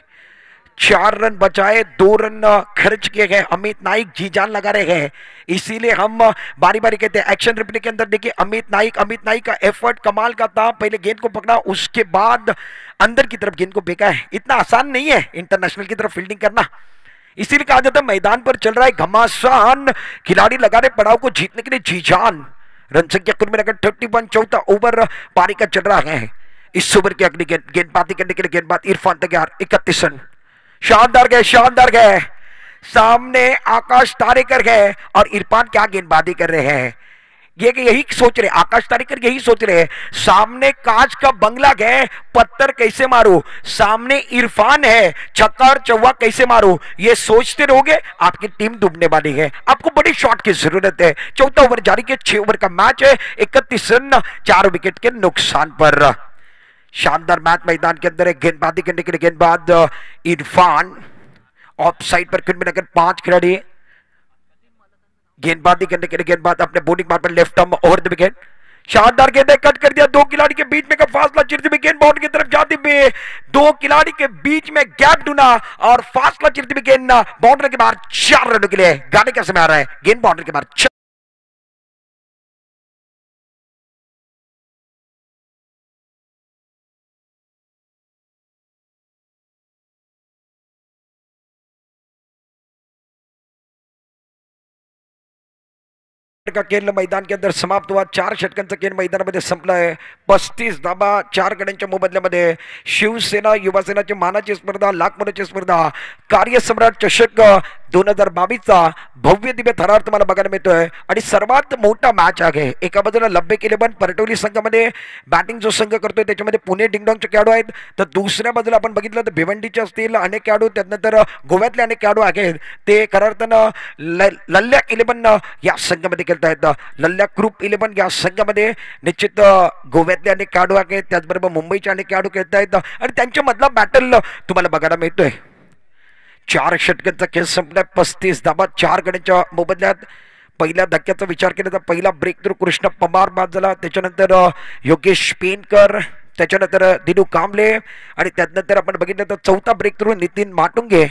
4 रन बचाए, 2 रन खर्च किए गए। अमित नाइक जी जान लगा रहे हैं, इसीलिए हम बारी बारी कहते हैं। एक्शन रिप्ले के अंदर देखिए अमित नाइक का एफर्ट कमाल का था। पहले गेंद को पकड़ा, उसके बाद अंदर की तरफ गेंद को फेंका है। इतना आसान नहीं है इंटरनेशनल की तरफ फील्डिंग करना, इसीलिए कहा जाता है मैदान पर चल रहा है घमासान, खिलाड़ी लगा रहे पड़ाव को जीतने के लिए जी जान। रन संख्या कुल मिलाकर 31, चौथा ओवर पारी का चल रहा है। इस ओवर की अगली गेंदबाजी करने के लिए गेंदबाज इरफान तैयार, 31 रन। शानदार गए, सामने आकाश तारेकर गए और इरफान क्या गेंदबाजी कर रहे हैं। ये यही सोच रहे, आकाश तारेकर यही सोच रहे हैं, सामने कांच का बंगला गए, पत्थर कैसे मारू, सामने इरफान है, छक्का और चौवा कैसे मारू। ये सोचते रहोगे आपकी टीम डूबने वाली है। आपको बड़ी शॉट की जरूरत है। चौथा ओवर जारी के 6 ओवर का मैच है, 31 रन, 4 विकेट के नुकसान पर। शानदार मैच मैदान के अंदर है। गेंदबाजी करने के लिए गेंदबाज इरफान, ऑफ साइड पर कुल मिलाकर 5 खिलाड़ी गेंदबाजी करने के लिए गेंदबाज अपने bowling mark per left arm over the wicket. शानदार गेंद कट कर दिया, 2 खिलाड़ी के बीच में का फासला चिरती हुई गेंद बाउंड्री की तरफ जाती हुई, 2 खिलाड़ी के बीच में गैप ढूंढा और फासला चिरती हुई गेंद बाउंड्री के बाहर 4 रनों के लिए गाने का समय आ रहा है। गेंद बाउंड्री के बाहर का खेळ मैदान के अंदर समाप्त हुआ। 4 षटकांचा खेळ मैदानामध्ये संपलाय। 35 धाबा 4 गड्यांच्या मोबदल्यामध्ये शिवसेना युवासेनाची मानाची स्पर्धा, लाख मोलाची स्पर्धा, कार्यसम्राट चषक 2022चा भव्य दिव्य थरार तुम्हाला बघायला मिळतोय आणि सर्वात मोठा मॅच आहे। एका बाजूला लब्बेक 11 परटोली संघामध्ये बॅटिंग जो संघ करतोय त्याच्यामध्ये पुणे डिंगडॉंगचे खेळाडू आहेत, तर दुसऱ्या बाजूला आपण बघितलं तर भिवंडीचे असतील अनेक खेळाडू, त्यानंतर गोव्यातले अनेक खेळाडू आहेत, ते खऱ्या अर्थानं लल्ल्या 11 या संघामध्ये खेळत आहेत। लल्ल्या ग्रुप 11 या संघामध्ये निश्चित गोव्यातले अनेक खेळाडू आहेत, त्याचबरोबर मुंबईचे अनेक खेळाडू खेळत आहेत आणि त्यांच्या मधला बॅटल तुम्हाला बघायला मिळतोय। 4 षटकांचा खेळ संपलाय। 35 धाबा 4 गड्यांच्या मोबदल्यात। पहिल्या धक्क्याचा विचार केला तर पहिला ब्रेक थ्रू कृष्ण पवार बाद झाला, त्याच्यानंतर योगेश पेनकर, त्याच्यानंतर दिनू कांबळे आणि त्यानंतर आपण बघितलं तर चौथा ब्रेक थ्रू नितीन माटुंगे।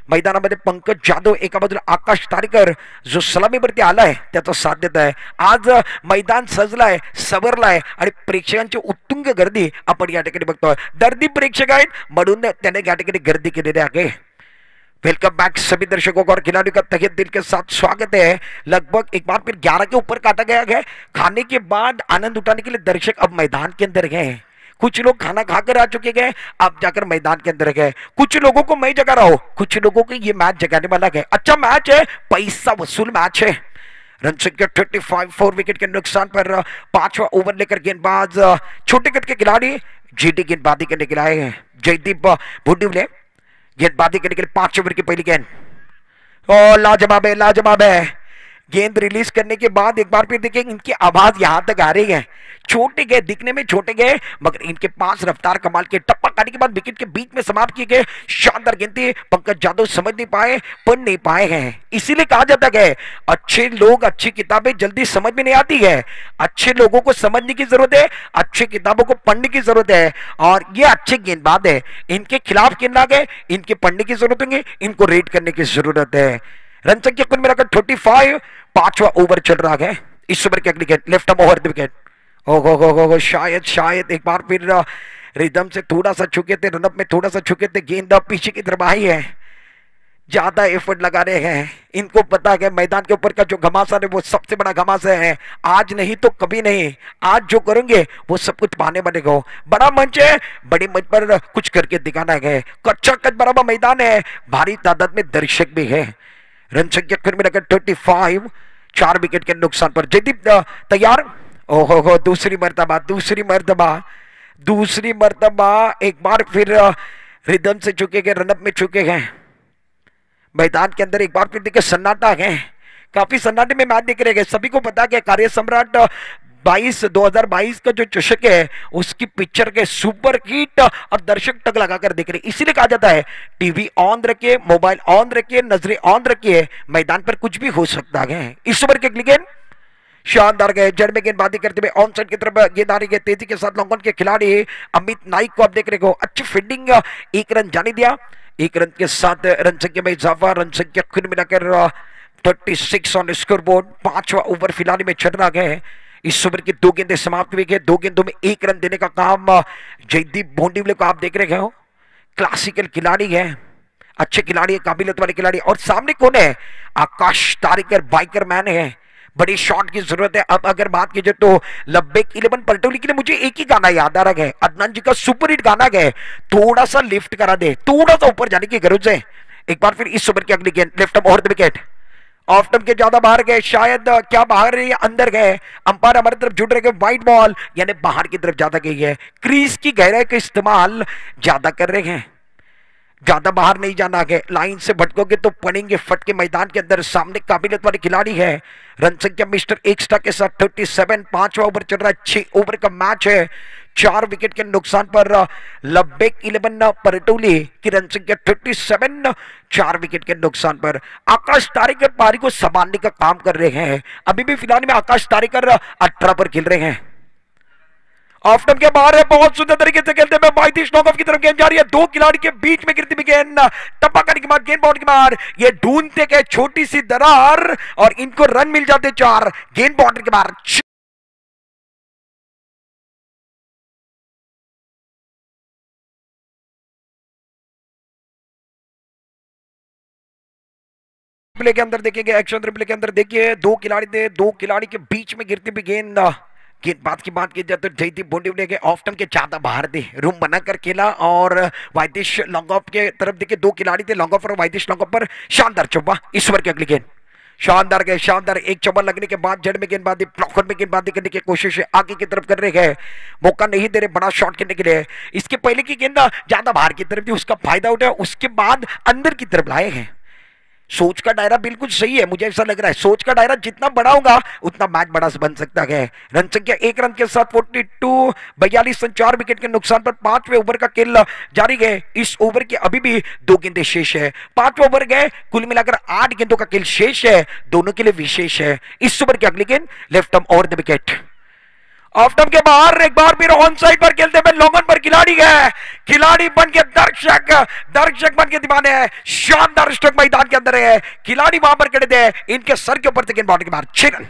मैदानामध्ये पंकज जाधव, एका बाजूला आकाश तारेकर जो सलामीवरती आलाय त्याचा साथ देत आहे। आज मैदान सजलाय, सवरलाय आणि प्रेक्षकांची उत्तुंग गर्दी आपण या ठिकाणी बघतोय। दर्दी प्रेक्षक आहेत म्हणून त्याने या ठिकाणी गर्दी केलेली आहे। वेलकम बैक सभी दर्शकों को और खिलाड़ियों का तहे दिल के साथ स्वागत है। लगभग एक बार फिर 11 के ऊपर काटा गया है। खाने के बाद आनंद उठाने के लिए दर्शक अब मैदान के अंदर गए। कुछ लोग खाना खाकर आ चुके गए, अब जाकर मैदान के अंदर गए। कुछ लोगों को मैं जगा रहा हूं, कुछ लोगों को ये मैच जगाने वाला है। अच्छा मैच है, पैसा वसूल मैच है। रन संख्या 35, 4 विकेट के नुकसान पर 5वां ओवर लेकर गेंदबाज छोटे कद के खिलाड़ी जीटी गेंदबाजी करने के लिए आए हैं। जयदीप भुंडिवले गेंदबाजी करने के लिए 5 ओवर की पहली गेंद, और लाजवाब है, लाजवाब है। गेंद रिलीज करने के बाद एक बार फिर देखिए इनकी आवाज यहां तक आ रही है। छोटे गए, दिखने में छोटे गए, मगर इनके पास रफ्तार कमाल के। टप्पा काटने के बाद विकेट के बीच में समाप्त किए गए। शानदार गेंद थी, पंकज जाधव समझ नहीं पाए, पढ़ नहीं पाए हैं। इसीलिए कहा जाता है अच्छे लोग, अच्छी किताबें जल्दी समझ में नहीं आती है। अच्छे लोगों को समझने की जरूरत है, अच्छी किताबों को पढ़ने की जरूरत है। और ये अच्छे गेंदबाज है, इनके खिलाफ खेलना है, इनके पढ़ने की जरूरत होगी, इनको रेड करने की जरूरत है। रन संख्या कुल मिलाकर 35, 5वां ओवर चल रहा है। इस ओवर की अगली गेंद left arm over the wicket. ओहो शायद एक बार फिर रिदम से थोड़ा सा चुके थे, रनअप में थोड़ा सा चुके थे, गेंद पीछे की तरफ आई है। ज्यादा एफर्ट लगा रहे हैं, इनको पता है मैदान के ऊपर का जो घमासान है वो सबसे बड़ा घमासान है। आज नहीं तो कभी नहीं, आज जो करेंगे वो सब कुछ पाने वाले को। बड़ा मंच है, बड़े मंच पर कुछ करके दिखाना है। कच्चा कच बराबर मैदान है, भारी तादाद में दर्शक भी है। रन संख्या कुल मिलाकर 35, 4 विकेट के नुकसान पर। जयदीप तैयार, ओहो दूसरी मर्तबा एक बार फिर रिदम से चुके गए, रनअप में चुके गए। मैदान के अंदर एक बार फिर देखिए सन्नाटा है, काफी सन्नाटे में मैच दिख रहे हैं। सभी को पता है कार्य सम्राट 2022 का जो चषक है उसकी पिक्चर के सुपर हिट और दर्शक टक लगाकर देख रहे। इसीलिए कहा जाता है टीवी ऑन रखिए, मोबाइल ऑन रखिए, नजरें ऑन रखिए, मैदान पर कुछ भी हो सकता है। इस ओवर के गेंद शानदार गए, जड़ में गेंदबाजी करते हुए ऑन साइड की तरफ गेंद आ रही है। तेजी के साथ लॉन्ग ऑन के खिलाड़ी अमित नाइक को आप देख रहे हो, अच्छी फील्डिंग, 1 रन जाने दिया। 1 रन के साथ रन संख्या में इजाफा। रन संख्या कुल मिलाकर 36 ऑन स्कोर बोर्ड। 5वां ओवर फिलहाल में चल रहा है। इस ओवर की 2 गेंदें समाप्त हुई है। 2 गेंदों में 1 रन देने का काम जयदीप भोंडिवले को आप देख रहे हो। क्लासिकल खिलाड़ी है, अच्छे खिलाड़ी है, काबिलियत वाले खिलाड़ी। और सामने कौन है? आकाश तारेकर, बाइकर मैन है। बड़ी शॉट की जरूरत है। अब अगर बात की जाए तो लब्बेक 11 पलटोली के लिए मुझे एक ही गाना याद आ रहा है, अदनान जी का सुपर हिट गाना है, थोड़ा सा लिफ्ट करा दे, थोड़ा सा ऊपर जाने की जरूरत है। एक बार फिर इस ओवर की अगली गेंद left arm over the wicket. Off term के ज्यादा बाहर गए, शायद क्या बाहर है या अंदर गए। अंपायर हमारी तरफ जुड़ रहे, वाइड बॉल यानी बाहर की तरफ ज्यादा गई है। क्रीज की गहराई का इस्तेमाल ज्यादा कर रहे हैं, ज्यादा बाहर नहीं जाना है। लाइन से भटकोगे तो पड़ेंगे फट के मैदान के अंदर। सामने काबिलियत वाले खिलाड़ी है। रन संख्या मिस्टर एक्स्ट्रा के साथ 37, 5वां ओवर चल रहा है। 6 ओवर का मैच है। 4 विकेट के नुकसान पर लब्बेक 11 परटोली की रन संख्या 37, 4 विकेट के नुकसान पर आकाश तारेकर पारी को संभालने का काम कर रहे हैं। अभी भी फिलहाल में आकाश तारेकर 18 पर खेल रहे हैं। ऑफ स्टंप के बाहर है, बहुत सुंदर तरीके से खेलते हुए वाइदिश नॉकऑफ की तरफ गेंद जा रही है। दो खिलाड़ी के बीच में गिरती हुई गेंद टप्पा करने के बाद गेंद बाउंड के बाहर, ये ढूंढते गए छोटी सी दरार और इनको रन मिल जाते 4। गेंद बाउंड्री के बाहर रिप्ले के अंदर देखिए, एक्शन रिप्ले के अंदर देखिए, दो खिलाड़ी थे, दो खिलाड़ी के बीच में गिरती हुई गेंदबाज की बात की जाए तो जयदीप बोंडिवले के ऑफ स्टंप के ज्यादा बाहर थे, रूम बनाकर खेला और वाइदिश लॉन्ग ऑफ के तरफ देखिए, दो खिलाड़ी थे लॉन्ग ऑफ और वाइदिश लॉन्ग ऑफ पर शानदार चौबा। इस ओवर की अगली गेंद शानदार गए, शानदार एक चौबा लगने के बाद जड़ में गेंदबाजी, ब्लॉकर में गेंदबाजी करने की कोशिश है, आगे की तरफ कर रहे हैं, मौका नहीं दे रहे बड़ा शॉट करने के लिए। इसके पहले की गेंद ज्यादा बाहर की तरफ थी, उसका फायदा उठाया, उसके बाद अंदर की तरफ लाए हैं। सोच का दायरा बिल्कुल सही है, मुझे ऐसा लग रहा है सोच का दायरा जितना बड़ा होगा उतना मैच बड़ा बन सकता है। रन संख्या 1 रन के साथ 42, 42 रन 4 विकेट के नुकसान पर 5वें ओवर का खेल जारी है। इस ओवर के अभी भी 2 गेंदें शेष है, 5वें ओवर गए, कुल मिलाकर 8 गेंदों का खेल शेष है, दोनों के लिए विशेष है। इस ओवर की अगली गेंद left arm over the wicket, off stump के बाहर एक बार फिर ऑन साइड पर खेलते हुए लोगन पर खिलाड़ी है, खिलाड़ी बन के दर्शक बन के दीवाने हैं। शानदार स्ट्रोक मैदान के अंदर है, खिलाड़ी वहां पर खड़े थे, इनके सर के ऊपर से गेंद बाउंड्री के बाहर 6 रन।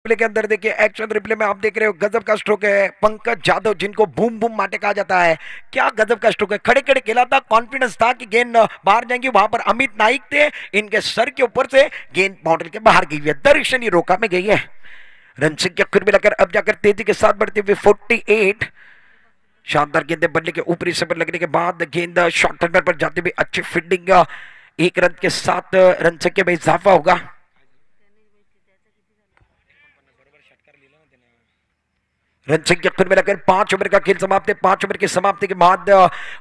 के अंदर देखिए, एक्शन रिप्ले में आप देख रहे हो, गजब का स्ट्रोक है। पंकज यादव जिनको बूम बूम माटे कहा जाता है, क्या गजब का स्ट्रोक है, खड़े खड़े खेला था, कॉन्फिडेंस था कि गेंद बाहर जाएंगी। वहां पर अमित नाइक थे, इनके सर के ऊपर से गेंद बाउंड्री के बाहर गई है, दर्शन ही रोका में गई है। रन संख्या कुल मिलाकर अब जाकर तेजी के साथ बढ़ते हुए 48। शानदार गेंदें बनने के ऊपरी से पर लगने के बाद गेंद शॉर्ट टर्नर पर जाते हुए अच्छी फील्डिंग, 1 रन के साथ रन संख्या में इजाफा होगा। रन संख्या कुल मिलाकर 5 ओवर का खेल समाप्त है। 5 ओवर की समाप्ति के बाद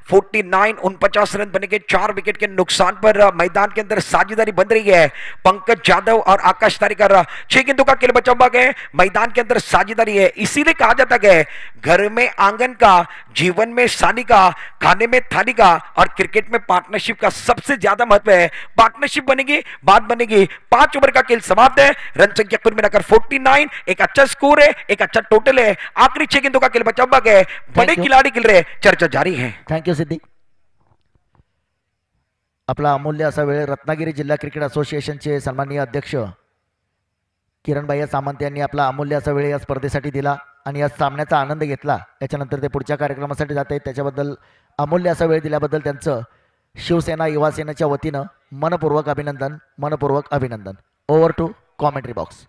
49 रन बनेंगे, 4 विकेट के नुकसान पर मैदान के अंदर साझेदारी बन रही है। पंकज यादव और आकाश तारेकर 6 गेंदों का खेल बचा हुआ है, मैदान के अंदर साझेदारी है। इसीलिए कहा जाता है घर में आंगन का, जीवन में सानी का, खाने में थाली का और क्रिकेट में पार्टनरशिप का सबसे ज्यादा महत्व है। पार्टनरशिप बनेगी, बात बनेगी। 5 ओवर का खेल समाप्त है, रन संख्या कुल मिलाकर 49, एक अच्छा स्कोर है, एक अच्छा टोटल है। आखिरी 6 गेंदों का खेल बचा हुआ है, बड़े खिलाड़ी खेल रहे, चर्चा जारी है। थँक यू सिद्धी। आपला अमूल्य असा वेळ रत्नागिरी जिल्हा क्रिकेट असोसिएशनचे सन्माननीय अध्यक्ष किरणभाई सामंत यांनी आपला अमूल्य असा वेळ या स्पर्धेसाठी दिला आणि या सामन्याचा आनंद घेतला। त्याच्यानंतर ते पुढच्या कार्यक्रमासाठी जात आहेत, त्याच्याबद्दल अमूल्य असा वेळ दिल्याबद्दल त्यांचं शिवसेना युवा सेनेच्या वतीनं मनपूर्वक अभिनंदन, मनपूर्वक अभिनंदन। Over to commentary box.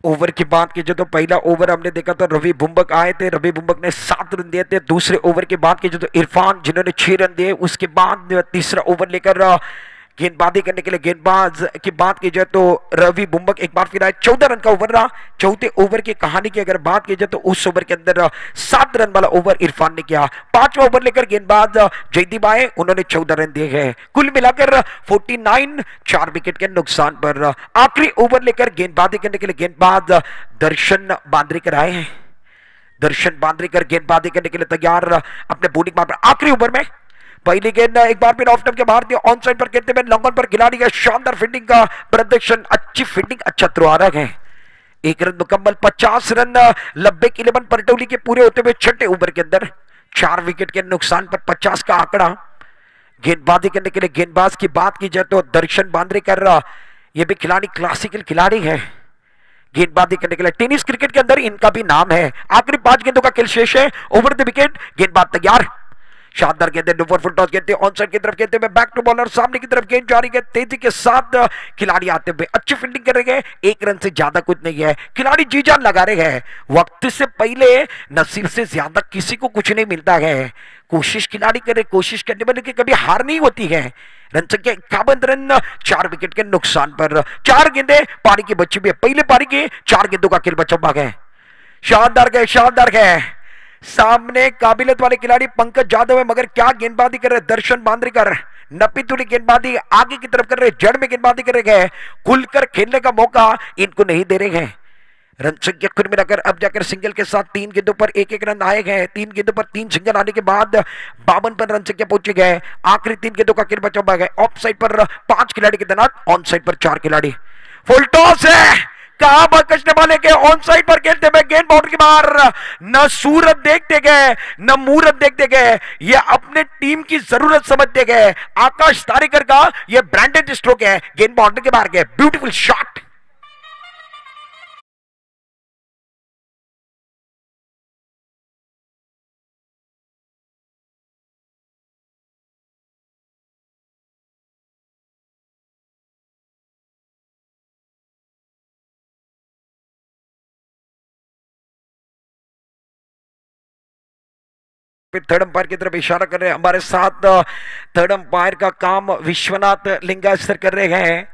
Over की बात कीजिए तो पहला ओवर हमने देखा तो रवि बुम्बक आए थे, रवि बुम्बक ने 7 रन दिए थे। दूसरे ओवर की बात कीजिए तो इरफान जिन्होंने 6 रन दिए। उसके बाद तीसरा ओवर लेकर गेंदबाजी करने के लिए गेंदबाज की बात की जाए तो रवि बुम्बक एक बार फिर आए। 14 रन का ओवर रहा। चौथे ओवर की कहानी की अगर बात की जाए तो उस ओवर के अंदर 7 रन वाला ओवर इरफान ने किया। 5वां ओवर लेकर गेंदबाज जयदीप आए, उन्होंने 14 रन दिए हैं। कुल मिलाकर 49, 4 विकेट के नुकसान पर। आखिरी ओवर लेकर गेंदबाजी करने के लिए गेंदबाज दर्शन बांद्रेकर आए हैं। दर्शन बांद्रेकर गेंदबाजी करने के लिए तैयार अपने बॉलिंग मार पर। आखिरी ओवर में पहली गेंद एक बार फिर ऑफ स्टंप के बाहर दिया, ऑन साइड पर खेलते हुए लॉन्ग ऑन पर खिलाड़ी का शानदार फील्डिंग का प्रदर्शन, अच्छी फील्डिंग, अच्छा थ्रो आ रहा है। 1 रन मुकम्मल। 50 रन लब्बेक 11 परटोली के पूरे होते हुए छठे ओवर के अंदर 4 विकेट के नुकसान पर 50 का आंकड़ा। गेंदबाजी करने के लिए गेंदबाज की बात की जाए तो दर्शन बांद्रेकर, यह भी खिलाड़ी क्लासिकल खिलाड़ी है। गेंदबाजी करने के लिए टेनिस क्रिकेट के अंदर इनका भी नाम है। आखिरी 5 गेंदों का खेल शेष है। ओवर द विकेट, गेंदबाज तैयार। शानदार गेंद, ओवर फुल टॉस गेंद, ऑन साइड की तरफ खेलते हुए बैक टू बॉलर, सामने की तरफ गेंद जारी है। तेजी के साथ खिलाड़ी आते हुए अच्छी फील्डिंग कर रहे हैं। 1 रन से ज्यादा कुछ नहीं है, खिलाड़ी जी जान लगा रहे हैं। वक्त से पहले नसीब से ज्यादा किसी को कुछ नहीं मिलता है। कोशिश खिलाड़ी करे, कोशिश करने वाले की कभी हार नहीं होती है। रन संख्या 51 रन, 4 विकेट के नुकसान पर। 4 गेंदें पारी की बची हुई है। पहले पारी की 4 गेंदों का खेल बचा हुआ है। शानदार गए, शानदार गए। सामने काबिलियत वाले खिलाड़ी पंकज यादव है, मगर क्या गेंदबाजी कर रहे दर्शन बांद्रेकर। नपी तुली गेंदबाजी आगे की तरफ कर रहे, जड़ में गेंदबाजी कर रहे हैं, खुलकर खेलने का मौका इनको नहीं दे रहे हैं। रन संख्या कुल मिलाकर अब जाकर सिंगल के साथ 3 गेंदों पर एक एक रन आए गए। 3 गेंदों पर 3 सिंगल आने के बाद 52 पर रन संख्या पहुंचे गए। आखिरी 3 गेंदों का खेल बचा हुआ है। ऑफ साइड पर 5 खिलाड़ी के तैनात, ऑन साइड पर 4 खिलाड़ी। फुल टॉस है, कहां पर कचने वाले के ऑन साइड पर खेलते हुए गेंद बाउंड्री के बाहर। न सूरत देखते गए न मूरत देखते गए, ये अपने टीम की जरूरत समझते गए। आकाश तारेकर का ये ब्रांडेड स्ट्रोक है, गेंद बाउंड्री के बाहर गए। Beautiful shot. थर्ड अंपायर की तरफ इशारा कर रहे हैं हमारे साथ। थर्ड अंपायर का काम विश्वनाथ लिंगास्तर कर रहे हैं।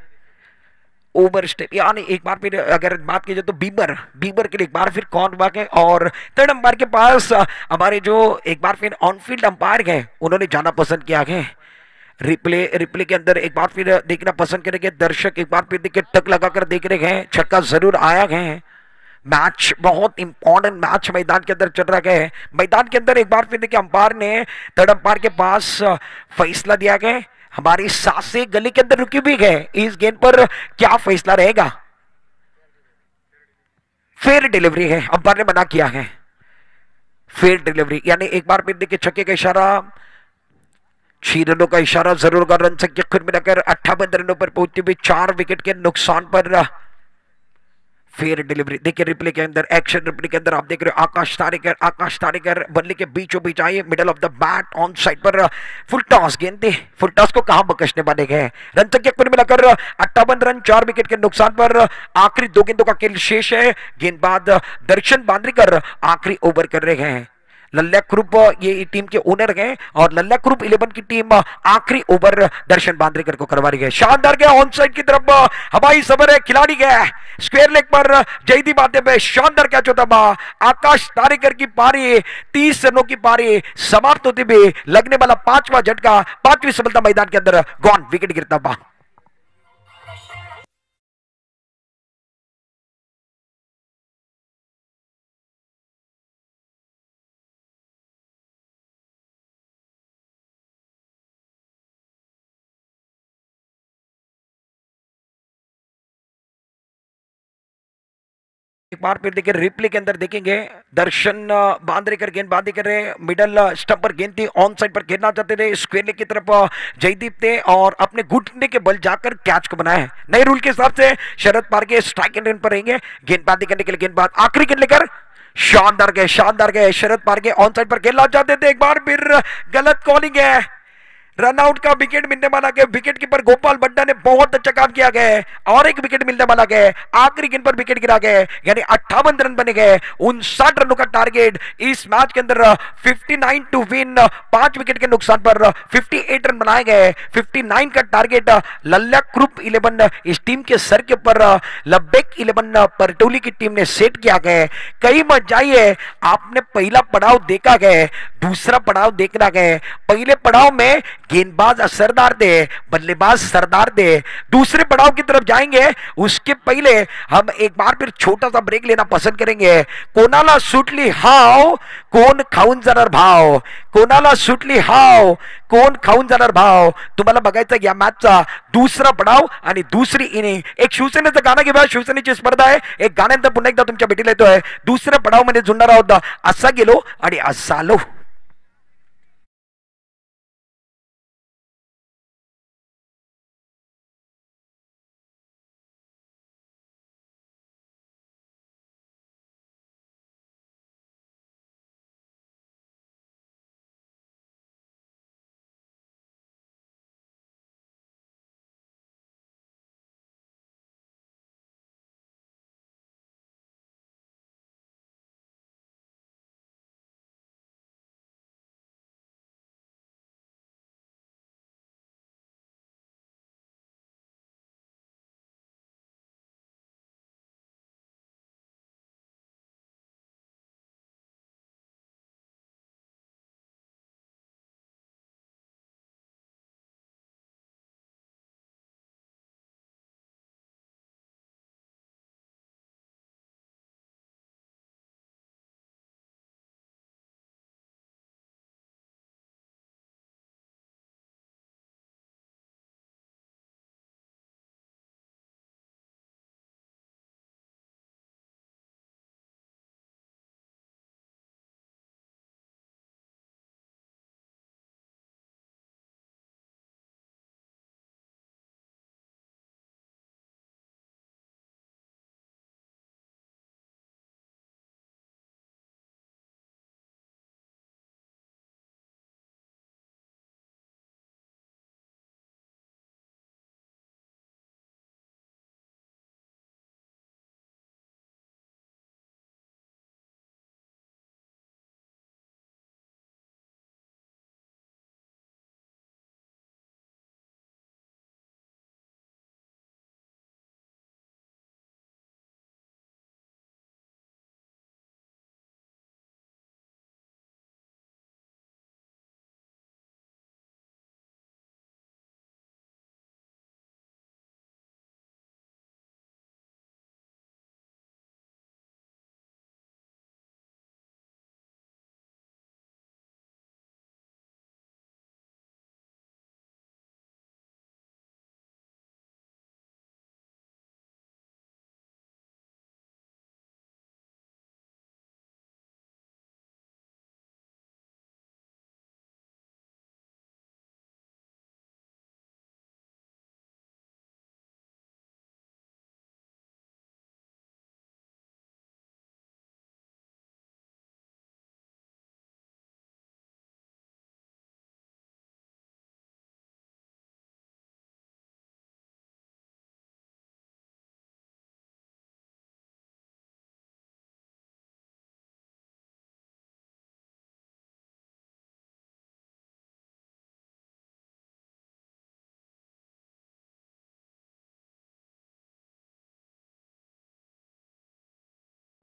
ओवर स्टेप यानी एक बार फिर अगर बात की जाए तो बीबर बीबर के लिए एक बार फिर कौन बाग है। और थर्ड अंपायर के पास हमारे जो एक बार फिर ऑनफील्ड अंपायर है उन्होंने जाना पसंद किया है। रिप्ले रिप्ले के अंदर एक बार फिर देखना पसंद करेंगे दर्शक। एक बार फिर देखिए टक लगाकर देख रहे हैं, छक्का जरूर आया है। मैच बहुत इंपॉर्टेंट मैच मैदान के अंदर चल रहा है। मैदान के अंदर एक बार फिर देखिए अंपायर ने थर्ड अंपायर के पास फैसला दिया गया। हमारी सांसें गली के अंदर रुकी भी गए। इस गेंद पर क्या फैसला रहेगा? फेयर डिलीवरी है, अंपायर ने मना किया है। फेयर डिलीवरी यानी एक बार फिर देखिए छक्के का इशारा, 6 रनों का इशारा जरूर होगा। रन संख्या कुल मिलाकर 58 रनों पर पहुंचती हुई 4 विकेट के नुकसान पर फेयर डिलीवरी। देखिए रिप्ले के अंदर, एक्शन रिप्ले के अंदर आप देख रहे हो आकाश तारेकर बल्ले के बीचों बीच आए, middle of the bat on side per full toss गेंद थी। फुल टॉस को कहां बकसने वाले गए। रन संख्या कुल मिलाकर 58 रन, 4 विकेट के नुकसान पर आखिरी 2 गेंदों का खेल शेष है। गेंदबाज दर्शन बांद्रीकर आखिरी ओवर कर रहे हैं। लल्ला ग्रुप ये टीम के ओनर हैं और लल्ला ग्रुप 11 की टीम आखिरी ओवर दर्शन बांद्रेकर को करवा रही है। शानदार गया ऑन साइड की तरफ, हवाई सफर है, खिलाड़ी गया स्क्वायर लेग पर जयदीप आते हुए शानदार कैच होता बा। आकाश तारेकर की पारी, 30 रनों की पारी समाप्त होते हुए लगने वाला 5वां झटका, 5वीं सफलता मैदान के अंदर गॉन, विकेट गिरता बा। एक बार फिर देखिए रिप्ले के अंदर देखेंगे दर्शन बांद्रेकर गेंदबाजी कर रहे हैं। मिडल स्टंप पर गेंद थी, ऑन साइड पर खेलना चाहते थे। स्क्वायर लेग की तरफ जयदीप थे और अपने घुटने के बल जाकर कैच को बनाया है। नए रूल के हिसाब से शरद पारके स्ट्राइक एंड रन पर रहेंगे गेंदबाजी करने के लिए। गेंदबाज आखिरी गेंद लेकर शानदार गए शरद पारके ऑन साइड पर खेलना चाहते थे। एक बार फिर गलत कॉलिंग है, रन आउट का विकेट मिलने वाला है। विकेट कीपर गोपाल बड्डा ने बहुत अच्छा काम किया गया और एक विकेट मिलने वाला है। आखिरी गेंद पर विकेट गिरा गया यानी 58 रन बने गए। 59 रनों का टारगेट इस मैच के अंदर 59 टू विन, 5 विकेट के नुकसान पर 58 रन बनाए गए। 59 का टारगेट लल्ला ग्रुप 11 इस टीम के सर के ऊपर लब्बेक 11 परटोली की टीम ने सेट किया गया। कई मजाई है, आपने पहला पड़ाव देखा गया, दूसरा पड़ाव देखना गया। पहले पड़ाव में गेंदबाज असरदार थे, बल्लेबाज सरदार थे। दूसरे पड़ाव की तरफ जाएंगे उसके पहले हम एक बार फिर छोटा सा ब्रेक लेना पसंद करेंगे। कोणाला सुटली हाव कोण खाऊन जाणार भाव, कोणाला सुटली हाव कोण खाऊन जाणार भाव। तुम्हाला बघायचं या मॅचचा दुसरा पडाव आणि दुसरी इनिंग। एक शिवसेनेचं गाणं घेऊया, शिवसेनेची स्पर्धा आहे। एक गाण्यानंतर पुन्हा एकदा तुमच्या भेटीला येतोय। दुसऱ्या पडाव मध्ये जुळणार आहोत, असा गेलो आणि असा आलो।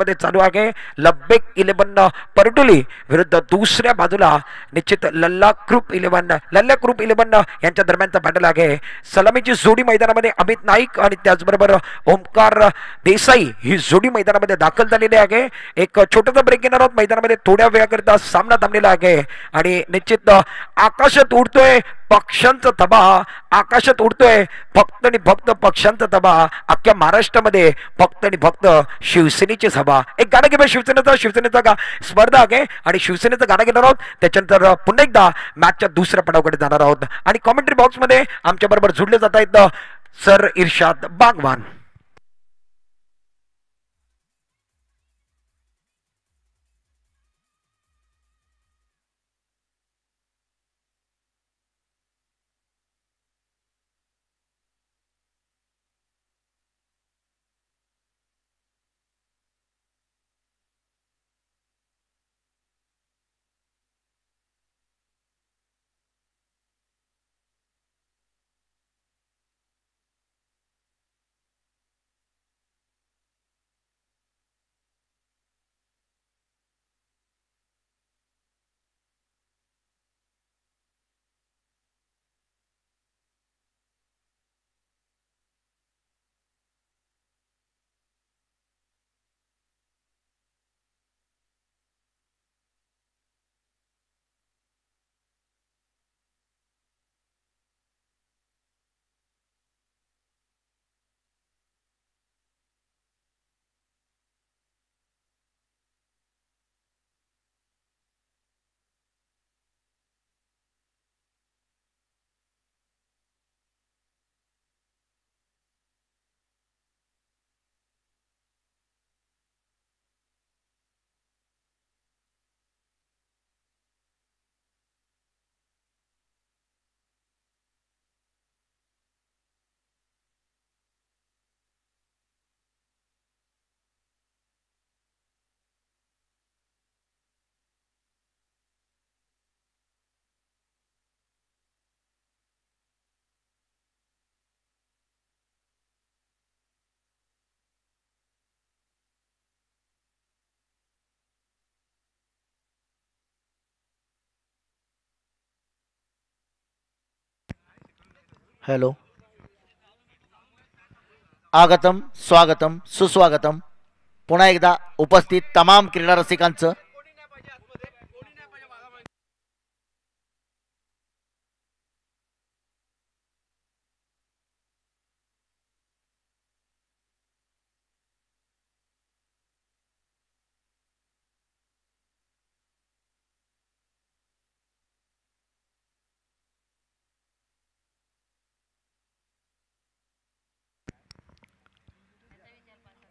मध्ये चालू आहे. लब्बेक 11 परटुली विरुद्ध दुसऱ्या बाजूला निश्चित लल्ला ग्रुप 11 यांच्या दरम्यानचा बॅटल आहे. सलामीची जोडी मैदानामध्ये अमित नाईक आणि त्याचबरोबर ओमकार देसाई ही जोडी मैदानामध्ये दाखल झालेली आहे. एक छोटासा ब्रेक घेणार आहोत. मैदानामध्ये थोड्या वेळाकरिता सामना थांबलेला आहे आणि निश्चित आकाशात उडतोय पक्ष्यांचा तबा, आकाशात उडतोय फक्त आणि फक्त पक्ष्यांचा तबा. अख्ख्या महाराष्ट्रामध्ये फक्त आणि फक्त शिवसेनेची सभा. एक गाणं घेऊया शिवसेनेचा स्पर्धा आहे आणि शिवसेनेचं गाणं घेणार आहोत. त्याच्यानंतर पुन्हा एकदा मॅचच्या दुसऱ्या पडावाकडे जाणार आहोत आणि कॉमेंट्री बॉक्स मध्ये आमच्या बरोबर जुडले जात आहेत सर इर्शाद बागवान. हॅलो, आगतम स्वागतम सुस्वागतम. पुन्हा एकदा उपस्थित तमाम क्रीडा रसिकांचं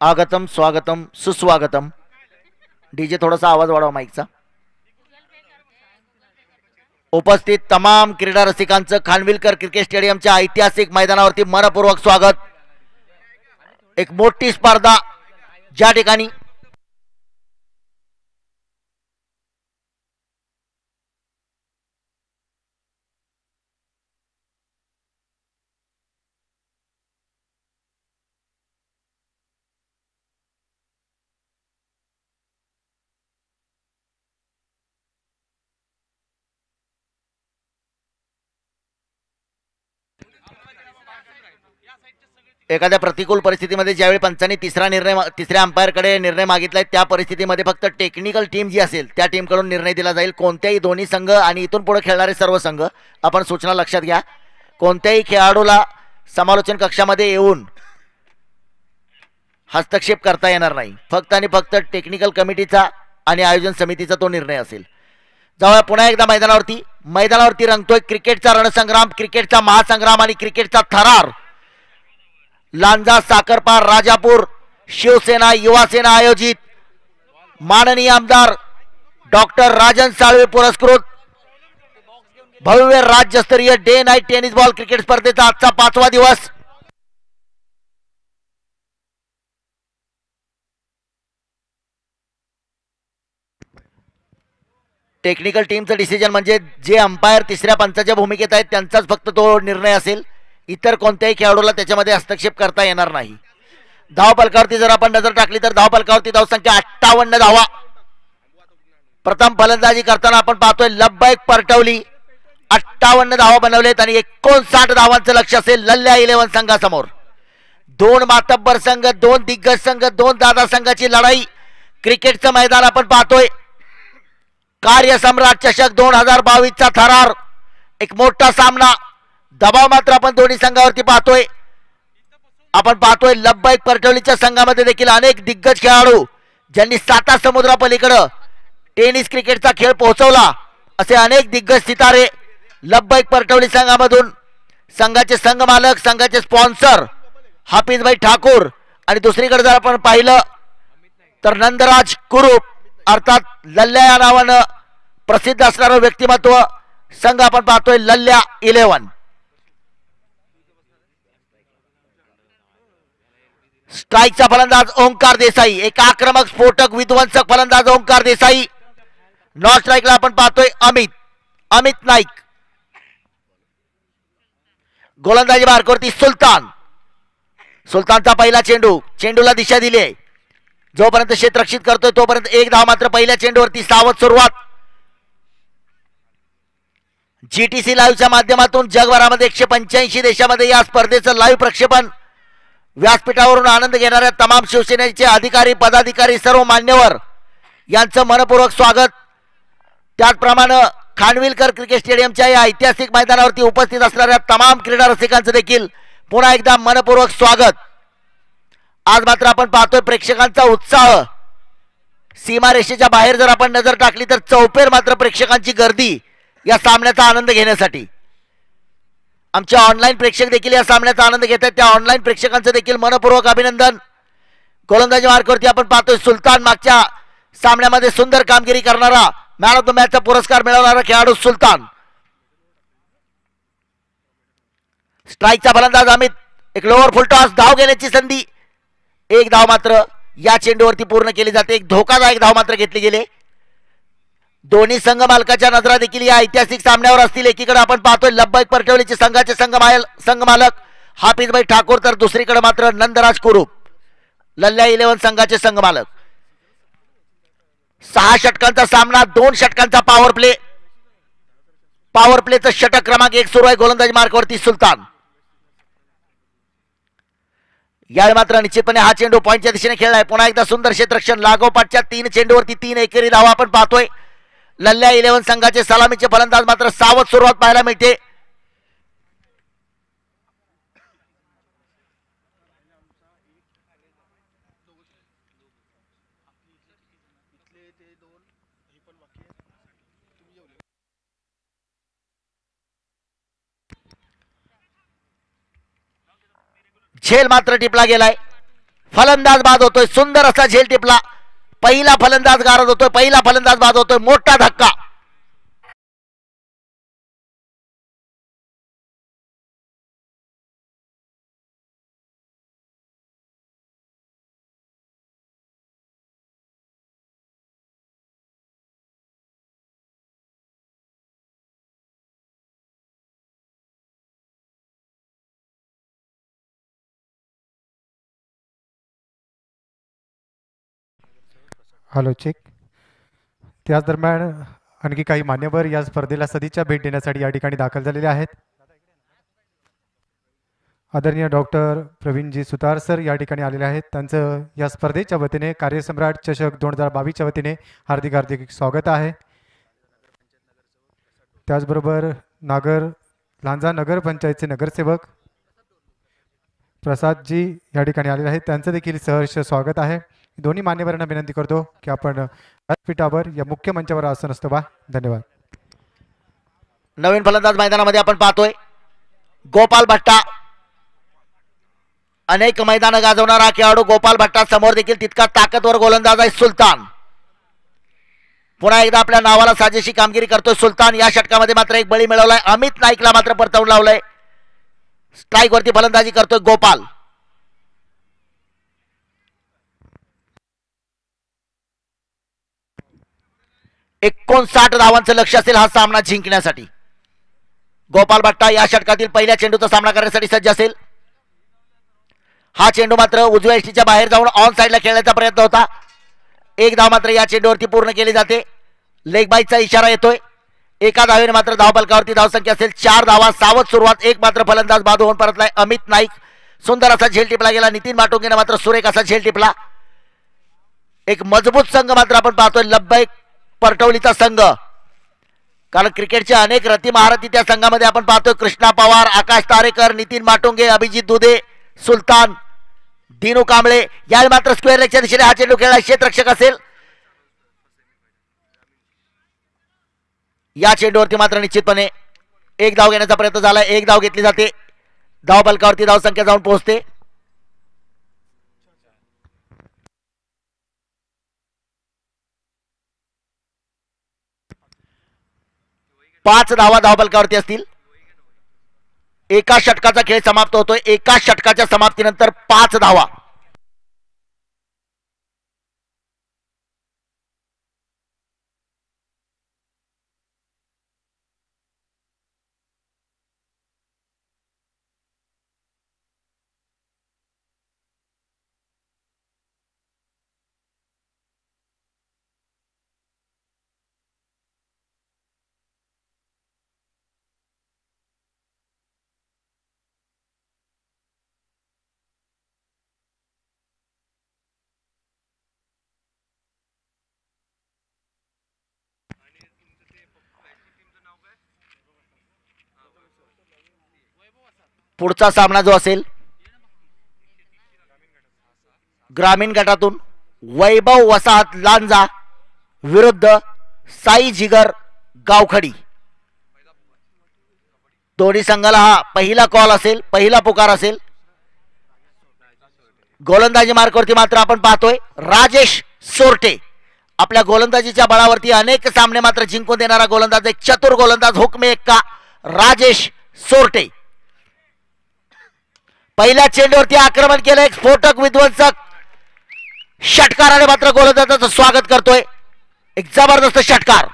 आगतम स्वागतम सुस्वागतम. डीजे थोडासा आवाज वाढवा माईकचा. उपस्थित तमाम क्रीडा रसिकांचं खानविलकर क्रिकेट स्टेडियमच्या ऐतिहासिक मैदानावरती मनपूर्वक स्वागत. एक मोठी स्पर्धा ज्या ठिकाणी एखाद्या प्रतिकूल परिस्थितीमध्ये ज्यावेळी पंचांनी तिसऱ्या अंपायरकडे निर्णय मागितलाय त्या परिस्थितीमध्ये फक्त टेक्निकल टीम जी असेल त्या टीमकडून निर्णय दिला जाईल. कोणत्याही दोन्ही संघ आणि इथून पुढे खेळणारे सर्व संघ आपण सूचना लक्षात घ्या. कोणत्याही खेळाडूला समालोचन कक्षामध्ये येऊन हस्तक्षेप करता येणार नाही. फक्त आणि फक्त टेक्निकल कमिटीचा आणि आयोजन समितीचा तो निर्णय असेल. जाऊया पुन्हा एकदा मैदानावरती रंगतोय क्रिकेटचा रणसंग्राम, क्रिकेटचा महासंग्राम आणि क्रिकेटचा थरार. लांजा साखरपार राजापूर शिवसेना युवासेना आयोजित माननीय आमदार डॉक्टर राजन साळवे पुरस्कृत भव्य राज्यस्तरीय day night tennis ball cricket स्पर्धेचा आजचा 5वा दिवस. टेक्निकल टीमचं डिसिजन म्हणजे जे अंपायर तिसऱ्या पंचाच्या भूमिकेत आहेत त्यांचाच फक्त तो निर्णय असेल. इतर कोणत्याही खेळाडूला त्याच्यामध्ये हस्तक्षेप करता येणार नाही. धावफलकावरती जर आपण नजर टाकली तर धावफलकावरती धावसंख्या 58 धावा. प्रथम फलंदाजी करताना आपण पाहतोय लब्बैक परटवली 58 धावा बनवलेत आणि 59 धावांचं लक्ष असेल लल्ल्या 11 संघासमोर. दोन मातब्बर संघ, दोन दिग्गज संघ, दोन दादा संघाची लढाई. क्रिकेटचं मैदान आपण पाहतोय. कार्यसम्राट चषक 2022 चा थरार, एक मोठा सामना. दबाव मात्र आपण दोन्ही संघावरती पाहतोय. आपण पाहतोय लब्बैक परटवलीच्या संघामध्ये देखील अनेक दिग्गज खेळाडू ज्यांनी 7 समुद्रापलीकडे टेनिस क्रिकेटचा खेळ पोहोचवला असे अनेक दिग्गज सितारे लब्बैक परटवली संघामधून. संघाचे संघ मालक, संघाचे स्पॉन्सर हाफिजभाई ठाकूर आणि दुसरीकडे जर आपण पाहिलं तर नंदराज कुरूप अर्थात लल्ल्या या नावानं प्रसिद्ध असणारं व्यक्तिमत्व. संघ आपण पाहतोय लल्ल्या 11. स्ट्राईकचा फलंदाज ओंकार देसाई, एक आक्रमक स्फोटक विध्वंसक फलंदाज ओंकार देसाई. नॉन स्ट्राईकला आपण पाहतोय अमित नाईक. गोलंदाजी मार्कवरती सुलतानचा पहिला चेंडू, चेंडूला दिशा दिली आहे. जोपर्यंत क्षेत्ररक्षित करतोय तोपर्यंत एक धाव मात्र. पहिल्या चेंडूवरती सावध सुरुवात. जीटीसी लाईव्हच्या माध्यमातून जगभरामध्ये 185 देशामध्ये या स्पर्धेचं लाईव्ह प्रक्षेपण. व्यासपीठावरून आनंद घेणाऱ्या तमाम शिवसेनेचे अधिकारी, पदाधिकारी, सर्व मान्यवर यांचं मनपूर्वक स्वागत. त्याचप्रमाणे खानविलकर क्रिकेट स्टेडियमच्या या ऐतिहासिक मैदानावरती उपस्थित असणाऱ्या तमाम क्रीडा रसिकांचं देखील पुन्हा एकदा मनपूर्वक स्वागत. आज मात्र आपण पाहतोय प्रेक्षकांचा उत्साह. सीमारेषेच्या बाहेर जर आपण नजर टाकली तर चौफेर मात्र प्रेक्षकांची गर्दी या सामन्याचा आनंद घेण्यासाठी. आमचे ऑनलाईन प्रेक्षक देखील या सामन्याचा आनंद घेत आहेत. त्या ऑनलाईन प्रेक्षकांचं देखील मनपूर्वक अभिनंदन. गोलंदाजी मार्कवरती आपण पाहतोय सुलतान. मागच्या सामन्यामध्ये सुंदर कामगिरी करणारा, मॅन ऑफ द मॅचचा पुरस्कार मिळवणारा खेळाडू सुलतान. स्ट्राईकचा फलंदाज अमित, एक लोअर फुल टॉस, धाव घेण्याची संधी. एक धाव मात्र या चेंडूवरती पूर्ण केली जाते. एक धोकादायक धाव मात्र घेतली गेली. दोन्ही संघ मालकाच्या नजरा देखील या ऐतिहासिक सामन्यावर असतील. एकीकडे आपण पाहतोय लब्बैक परटवलीचे संघाचे संघ मालक हाफिजभाई ठाकूर, तर दुसरीकडे मात्र नंदराज कुरूप लल्ल्या 11 संघाचे संघ मालक. 6 षटकांचा सामना, 2 षटकांचा पॉवर प्ले. पॉवर प्लेचं षटक क्रमांक 1 सुरू आहे. गोलंदाजी मार्कवरती सुलतान. यावेळी मात्र निश्चितपणे हा चेंडू पॉईंटच्या दिशेने खेळलाय. पुन्हा एकदा सुंदर क्षेत्ररक्षण. लागोपाठच्या 3 चेंडूवरती 3 एकेरी धावा आपण पाहतोय. लल्ल्या 11 संघाचे सलामीचे फलंदाज मात्र सावध सुरुवात पाहायला मिळते. झेल मात्र टिपला गेलाय. फलंदाज बाद होतोय. सुंदर असा झेल टिपला. पहिला फलंदाज गारद होतोय. पहिला फलंदाज बाद होतोय. मोठा धक्का. Hello check. त्याच दरम्यान आणखी काही मान्यवर या स्पर्धेला सदिच्छा भेट देण्यासाठी या ठिकाणी दाखल झालेले आहेत. आदरणीय डॉक्टर प्रवीणजी सुतार सर या ठिकाणी आलेले आहेत. त्यांचं या स्पर्धेच्या वतीने कार्यसम्राट चषक 2022च्या वतीने हार्दिक हार्दिक स्वागत आहे. त्याचबरोबर लांजा नगर पंचायतचे नगरसेवक प्रसादजी या ठिकाणी आलेले आहेत. त्यांचं देखील सहर्ष स्वागत आहे. दोन्ही मान्यवरांना विनंती करतो की आपण व्यासपीठावर या मुख्य मंचावर आसन असतो. धन्यवाद. नवीन फलंदाज मैदानामध्ये आपण पाहतोय गोपाल भट्टा. अनेक मैदान गाजवणारा खेळाडू गोपाल भट्टा. समोर देखील तितका ताकदवर गोलंदाज आहे सुलतान. पुन्हा एकदा आपल्या नावाला साजेशी कामगिरी करतोय सुलतान. या षटकामध्ये मात्र एक बळी मिळवलाय. अमित नाईकला मात्र परतवून लावलंय. स्ट्राईक वरती फलंदाजी करतोय गोपाल. $59 धावांचं लक्ष असेल हा सामना जिंकण्यासाठी. गोपाल भट्टा या षटकातील पहिल्या चेंडूचा सामना करण्यासाठी सज्ज असेल. हा चेंडू मात्र उजव्या यष्टीच्या बाहेर जाऊन ऑन साईडला खेळण्याचा प्रयत्न होता. एक धाव मात्र या चेंडूवरती पूर्ण केली जाते. लेग बाईचा इशारा येतोय. एका धावेने मात्र धावफलकावरती धावसंख्या असेल 4 धावा. सावध सुरुवात. एक मात्र फलंदाज बाद होऊन परतलाय अमित नाईक. सुंदर असा झेल टिपला गेला. नितीन माटुंगेने मात्र सुरेख असा झेल टिपला. एक मजबूत संघ मात्र आपण पाहतोय लब्बैक परटवलीचा संघ. कारण क्रिकेटच्या अनेक रती महारथी त्या संघामध्ये आपण पाहतोय. कृष्णा पवार, आकाश तारेकर, नितीन माटुंगे, अभिजित दुधे, सुलतान, दिनू कांबळे. यावेळी मात्र स्क्वेअर लेगच्या दिशेने हा चेंडू खेळला. क्षेत्ररक्षक असेल. या चेंडूवरती मात्र निश्चितपणे एक धाव घेण्याचा प्रयत्न झाला. एक धाव घेतली जाते. धाव फलकावरती धावसंख्या जाऊन पोहोचते. पाच धावा धावफलकावरती असतील. एका षटकाचा खेळ समाप्त होतोय. एका षटकाच्या समाप्तीनंतर 5 धावा. पुढचा सामना जो असेल ग्रामीण गटातून वैभव वसाहत लांजा विरुद्ध साई जिगर गावखडी. दोन्ही संघाला हा पहिला कॉल असेल, पहिला पुकार असेल. गोलंदाजी मार्कवरती मात्र आपण पाहतोय राजेश सोरटे. आपल्या गोलंदाजीच्या बळावरती अनेक सामने मात्र जिंकून देणारा गोलंदाज, एक चतुर गोलंदाज, हुकमे एक्का राजेश सोरटे. पहिल्या चेंडूवरती आक्रमण केलं. एक स्फोटक विध्वंसक षटकाराने मात्र गोलंदाजाचं स्वागत करतोय. एक जबरदस्त षटकार.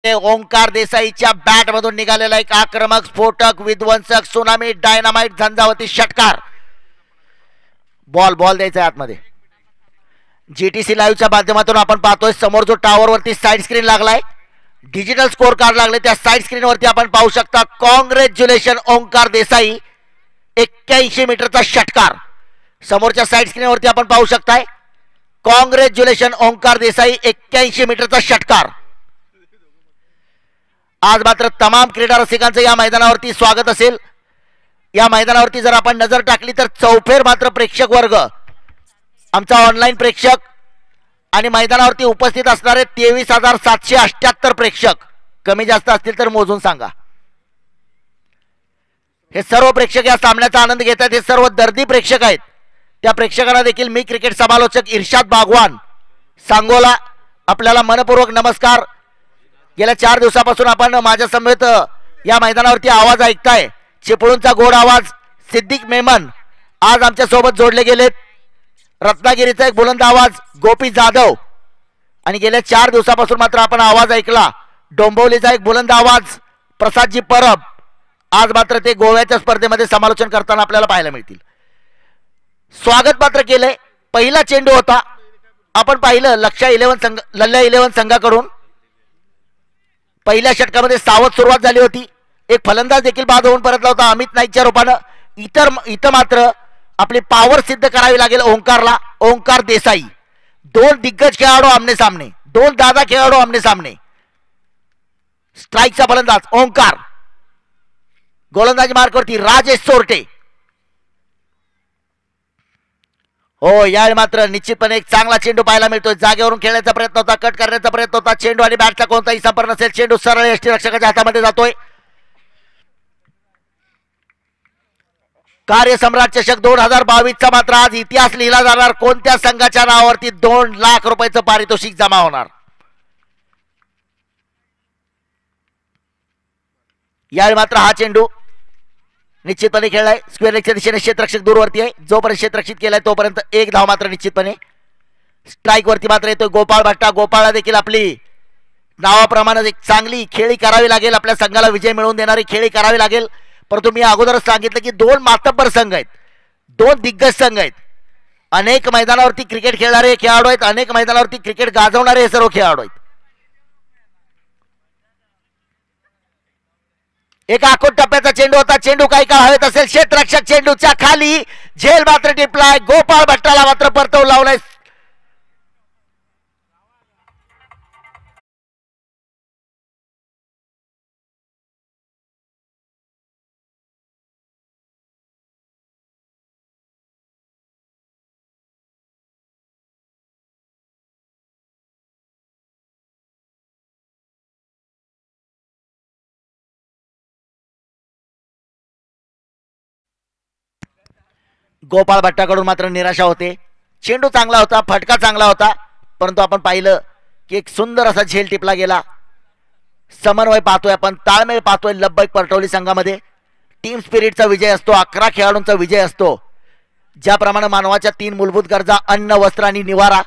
ओंकार देसाईच्या बॅट मधून निघालेला एक आक्रमक स्फोटक विध्वंसक सुनामी डायनामाइट झंझावती षटकार. बॉल द्यायचा आहे आतमध्ये. जीटीसी लाईव्हच्या माध्यमातून आपण पाहतोय समोर जो टावर वरती साईड स्क्रीन लागलाय, डिजिटल स्कोर कार्ड लागले, त्या साईड स्क्रीन वरती आपण पाहू शकता कॉंग्रॅच्युलेशन ओंकार देसाई 81 मीटरचा षटकार. समोरच्या साईड स्क्रीन वरती आपण पाहू शकताय कॉंग्रॅच्युलेशन ओंकार देसाई 81 मीटरचा षटकार. आज मात्र तमाम क्रीडा रसिकांचं या मैदानावरती स्वागत असेल. या मैदानावरती जर आपण नजर टाकली तर चौफेर मात्र प्रेक्षक वर्ग, आमचा ऑनलाईन प्रेक्षक आणि मैदानावरती उपस्थित असणारे 23,778 प्रेक्षक. कमी जास्त असतील तर मोजून सांगा. हे सर्व प्रेक्षक या सामन्याचा आनंद घेतात. हे सर्व दर्दी प्रेक्षक आहेत. त्या प्रेक्षकांना देखील मी क्रिकेट समालोचक इर्शाद बागवान सांगोला आपल्याला मनपूर्वक नमस्कार. गेल्या 4 दिवसापासून आपण माझ्या समवेत या मैदानावरती आवाज ऐकताय. चिपळूणचा गोड आवाज सिद्दीक मेमन आज आमच्या सोबत जोडले गेलेत. रत्नागिरीचा एक बुलंद आवाज गोपी जाधव, आणि गेल्या 4 दिवसापासून मात्र आपण आवाज ऐकला डोंबिवलीचा एक बुलंद आवाज प्रसादजी परब. आज मात्र ते गोव्याच्या स्पर्धेमध्ये समालोचन करताना आपल्याला पाहायला मिळतील. स्वागत मात्र केलंय. पहिला चेंडू होता, आपण पाहिलं लल्ल्या 11 संघाकडून पहिल्या षटकामध्ये सावध सुरुवात झाली होती. एक फलंदाज देखील बाद होऊन परतला होता अमित नाईकच्या रूपानं. इथं मात्र आपली पॉवर सिद्ध करावी लागेल ओंकारला. ओंकार देसाई, 2 दिग्गज खेळाडू आमने सामने, 2 दादा खेळाडू आमने सामने. स्ट्राईकचा फलंदाज ओंकार, गोलंदाजी मार्कवरती राजेश सोरटे. हो, यावेळी मात्र निश्चितपणे एक चांगला चेंडू पाहायला मिळतोय. जागेवरून खेळण्याचा प्रयत्न होता, कट करण्याचा प्रयत्न होता. चेंडू आणि बॅटचा कोणताही संपर्क नसेल. चेंडू सरळ यष्टीरक्षकाच्या हातामध्ये जातोय. कार्यसम्राट चषक 2022 मात्र आज इतिहास लिहिला जाणार. कोणत्या संघाच्या नावावरती 2 लाख रुपयाचं पारितोषिक जमा होणार. यावेळी मात्र हा चेंडू निश्चितपणे खेळलाय. स्क्वेअर लेगच्या दिशेने क्षेत्ररक्षक दूरवरती आहे. जोपर्यंत क्षेत्ररक्षित केलाय तोपर्यंत एक धाव मात्र निश्चितपणे. स्ट्राईक वरती मात्र येतोय गोपाळ भट्टा. गोपाळला देखील आपली नावाप्रमाणे एक चांगली खेळी करावी लागेल. आपल्या संघाला विजय मिळवून देणारी खेळी करावी लागेल. परंतु मी अगोदरच सांगितलं की दोन मातब्बर संघ आहेत, दोन दिग्गज संघ आहेत. अनेक मैदानावरती क्रिकेट खेळणारे खेळाडू आहेत, अनेक मैदानावरती क्रिकेट गाजवणारे हे सर्व खेळाडू आहेत. एक आखोट टप्प्याचा चेंडू होता. चेंडू काही काळ हवेत असेल. क्षेत्ररक्षक चेंडूच्या खाली झेल मात्र टिपलाय. गोपाळ भट्टाला मात्र परतवून लावलाय. गोपाळ भट्टाकडून मात्र निराशा होते. चेंडू चांगला होता, फटका चांगला होता, परंतु आपण पाहिलं की एक सुंदर असा झेल टिपला गेला. समन्वय पाहतोय आपण, ताळमेळ पाहतोय. लब्बैक परटवली संघामध्ये टीम स्पिरिटचा विजय असतो, 11 खेळाडूंचा विजय असतो. ज्याप्रमाणे मानवाच्या 3 मूलभूत गरजा अन्न, वस्त्र आणि निवारा,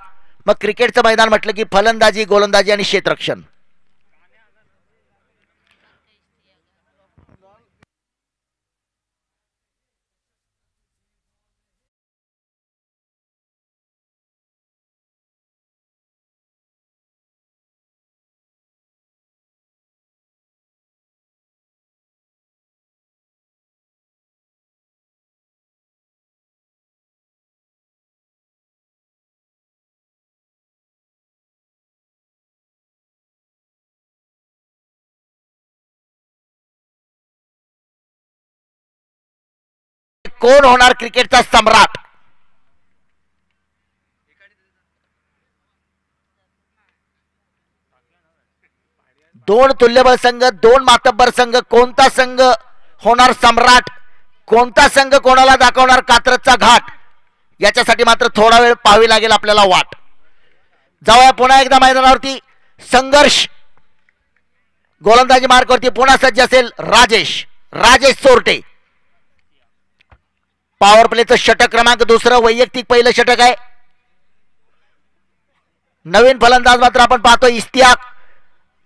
मग क्रिकेटचं मैदान म्हटलं की फलंदाजी, गोलंदाजी आणि क्षेत्ररक्षण. कोण होणार क्रिकेटचा सम्राट? दोन तुल्यबळ संघ, दोन मातब्बर संघ. कोणता संघ होणार सम्राट? कोणता संघ कोणाला दाखवणार कात्रजचा घाट? याच्यासाठी मात्र थोडा वेळ पाहावी लागेल आपल्याला वाट. जाऊया पुन्हा एकदा मैदानावरती. संघर्ष. गोलंदाजी मार्कवरती पुन्हा सज्ज असेल राजेश चोरटे. पॉवर प्लेचं षटक क्रमांक 2, वैयक्तिक पहिलं षटक आहे. नवीन फलंदाज मात्र आपण पाहतोय इस्तियाक.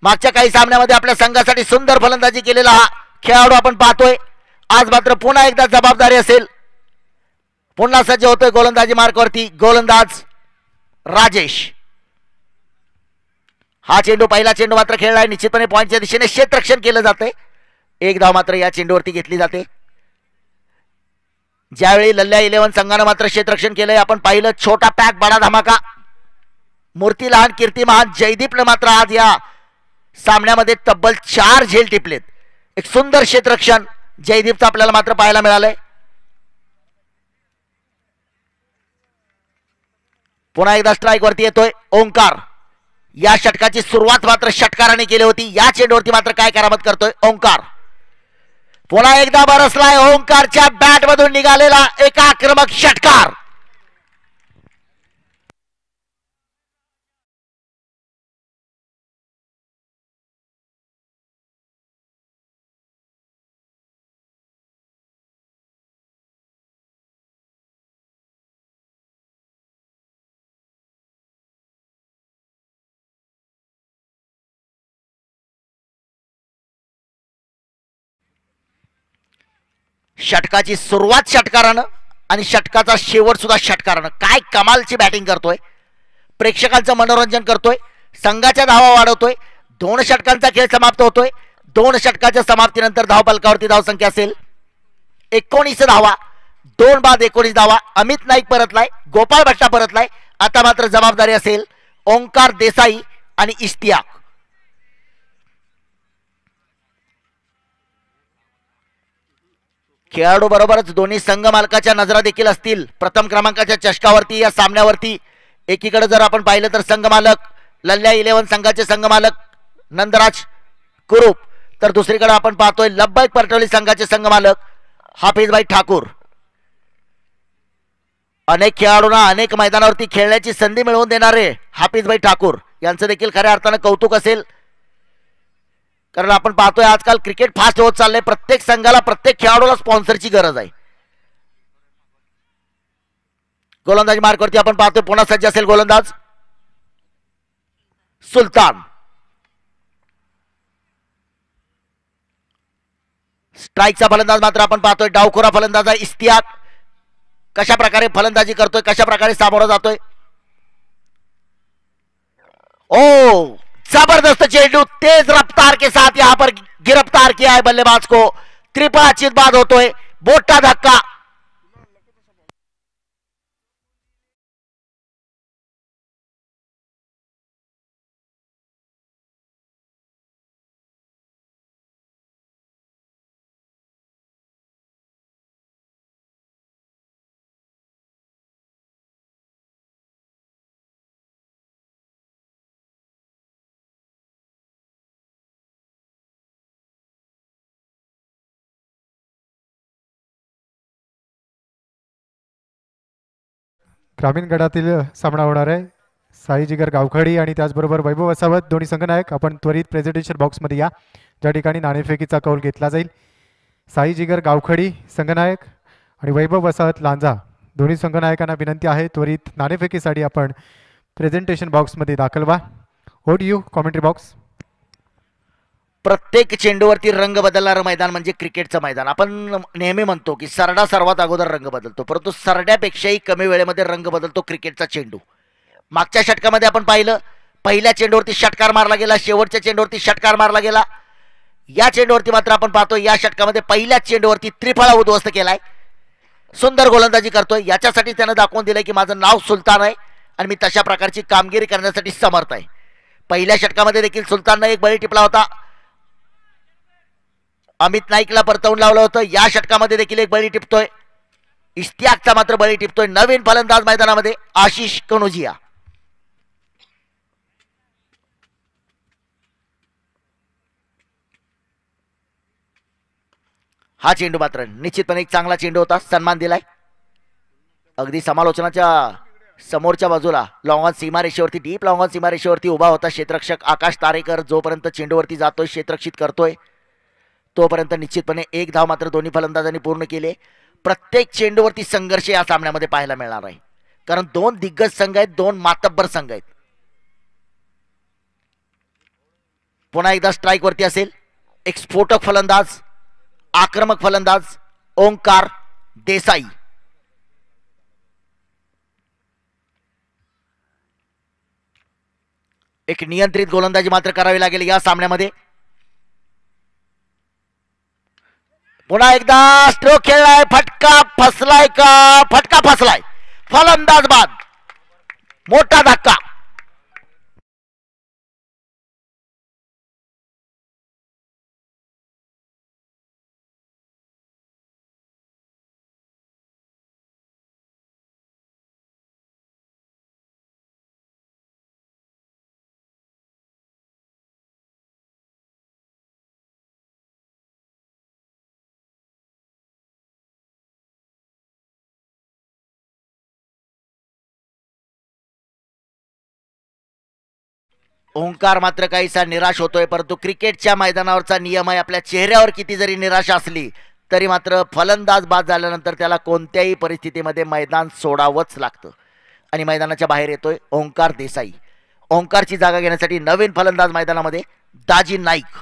मागच्या काही सामन्यामध्ये आपल्या संघासाठी सुंदर फलंदाजी केलेला हा खेळाडू आपण पाहतोय. आज मात्र पुन्हा एकदा जबाबदारी असेल. पुन्हा सज्ज होतोय गोलंदाजी मार्कवरती गोलंदाज राजेश. हा चेंडू, पहिला चेंडू मात्र खेळलाय. निश्चितपणे पॉईंटच्या दिशेने क्षेत्ररक्षण केलं जाते. एक धाव मात्र या चेंडूवरती घेतली जाते. ज्यावेळी लल्ल्या 11 संघानं मात्र क्षेत्ररक्षण केलंय आपण पाहिलं. छोटा पॅक बडा धमाका. मूर्ती लहान कीर्ती महान. जयदीपनं मात्र आज या सामन्यामध्ये तब्बल 4 झेल टिपलेत. एक सुंदर क्षेत्ररक्षण जयदीपचं आपल्याला मात्र पाहायला मिळालंय. पुन्हा एकदा स्ट्राईक वरती येतोय ओंकार. या षटकाची सुरुवात मात्र षटकाराने केली होती. या चेंडूवरती मात्र काय करामत करतोय ओंकार. पुन्हा एकदा बरसलाय ओंकारच्या बॅट मधून निघालेला एक आक्रमक षटकार. षटकाची सुरुवात षटकारानं आणि षटकाचा शेवट सुद्धा षटकारानं. काय कमालची बॅटिंग करतोय. प्रेक्षकांचं मनोरंजन करतोय. संघाच्या धावा वाढवतोय. 2 षटकांचा खेळ समाप्त होतोय. 2 षटकाच्या समाप्तीनंतर धावफलकावरती धावसंख्या असेल 19 धावा. 2 बाद 19 धावा. अमित नाईक परतलाय, गोपाळ भट्टा परतलाय. आता मात्र जबाबदारी असेल ओंकार देसाई आणि इस्तियाक. खेळाडू बरोबरच दोन्ही संघ मालकाच्या नजरा देखील असतील प्रथम क्रमांकाच्या चषकावरती. या सामन्यावरती एकीकडे जर आपण पाहिलं तर संघ मालक लल्ल्या 11 संघाचे संघ मालक नंदराज कुरूप, तर दुसरीकडे आपण पाहतोय लब्बैक परटवली संघाचे संघ मालक हाफिजभाई ठाकूर. अनेक खेळाडूंना अनेक मैदानावरती खेळण्याची संधी मिळवून देणारे हाफिजभाई ठाकूर यांचं देखील खऱ्या अर्थानं कौतुक असेल. कारण आपण पाहतोय आजकाल क्रिकेट फास्ट होत चाललंय. प्रत्येक संघाला प्रत्येक खेळाडूला स्पॉन्सरची गरज आहे. गोलंदाजी मार्कवरती आपण पाहतोय पुन्हा सज्ज असेल गोलंदाज सुलतान. स्ट्राईकचा फलंदाज मात्र आपण पाहतोय डावखोरा फलंदाज आहे इस्तियाक. कशा प्रकारे फलंदाजी करतोय, कशा प्रकारे सामोरा जातोय. ओ जबरदस्त चेंडू तेज रफ्तार के साथ यहां पर गिरफ्तार किया है बल्लेबाज को. त्रिपाचित बाद होतोय. मोठा धक्का. ग्रामीण गटातील सामना होणार आहे. साई जिगर गावखडी आणि त्याचबरोबर वैभव वसावत दोन्ही संघनायक. आपण त्वरित प्रेझेंटेशन बॉक्समध्ये या, ज्या ठिकाणी नाणेफेकीचा कौल घेतला जाईल. साई जिगर गावखडी संघनायक आणि वैभव वसावत लांजा दोन्ही संघनायकांना विनंती आहे त्वरित नाणेफेकीसाठी आपण प्रेझेंटेशन बॉक्समध्ये दाखल व्हा. ओट यू कॉमेंट्री बॉक्स. प्रत्येक चेंडूवरती रंग बदलणारं मैदान म्हणजे क्रिकेटचं मैदान. आपण नेहमी म्हणतो की सरडा सर्वात अगोदर रंग बदलतो, परंतु सरड्यापेक्षाही कमी वेळेमध्ये रंग बदलतो क्रिकेटचा चेंडू. मागच्या षटकामध्ये आपण पाहिलं, पहिल्या चेंडूवरती षटकार मारला गेला, शेवटच्या चेंडूवरती षटकार मारला गेला. या चेंडूवरती मात्र आपण पाहतो या षटकामध्ये पहिल्याच चेंडूवरती त्रिफळा उद्ध्वस्त केलाय. सुंदर गोलंदाजी करतोय. याच्यासाठी त्यानं दाखवून दिलंय की माझं नाव सुलतान आहे आणि मी तशा प्रकारची कामगिरी करण्यासाठी समर्थ आहे. पहिल्या षटकामध्ये देखील सुलताननं एक बळी टिपला होता, अमित नाईकला परतवून लावलं होतं. या षटकामध्ये देखील एक बळी टिपतोय. इस्तियाकचा मात्र बळी टिपतोय. नवीन फलंदाज मैदानामध्ये आशिष कनोजिया. हा चेंडू मात्र निश्चितपणे एक चांगला चेंडू होता, सन्मान दिलाय. अगदी समालोचनाच्या समोरच्या बाजूला लॉंग ऑन सीमारेषेवरती, डीप लॉंग ऑन सीमारेषेवरती उभा होता क्षेत्ररक्षक आकाश तारेकर. जोपर्यंत चेंडूवरती जातोय, क्षेत्ररक्षित करतोय, तोपर्यंत निश्चितपणे एक धाव मात्र दोन्ही फलंदाजांनी पूर्ण केले. प्रत्येक चेंडूवरती संघर्ष या सामन्यामध्ये पाहायला मिळणार आहे, कारण दोन दिग्गज संघ आहेत, दोन मातब्बर संघ आहेत. पुन्हा एकदा स्ट्राईक वरती असेल एक स्फोटक फलंदाज, आक्रमक फलंदाज ओंकार देसाई. एक नियंत्रित गोलंदाजी मात्र करावी लागेल या सामन्यामध्ये. पुन्हा एकदा स्ट्रोक खेळलाय, फटका फसलाय का? फटका फसलाय, फलंदाज बाद, मोठा धक्का. ओंकार मात्र काहीसा निराश होतोय, परंतु क्रिकेटच्या मैदानावरचा नियम आहे, आपल्या चेहऱ्यावर किती जरी निराशा असली तरी मात्र फलंदाज बाद झाल्यानंतर त्याला कोणत्याही परिस्थितीमध्ये मैदान सोडावंच लागतं. आणि मैदानाच्या बाहेर येतोय ओंकार देसाई. ओंकारची जागा घेण्यासाठी नवीन फलंदाज मैदानामध्ये दाजी नाईक.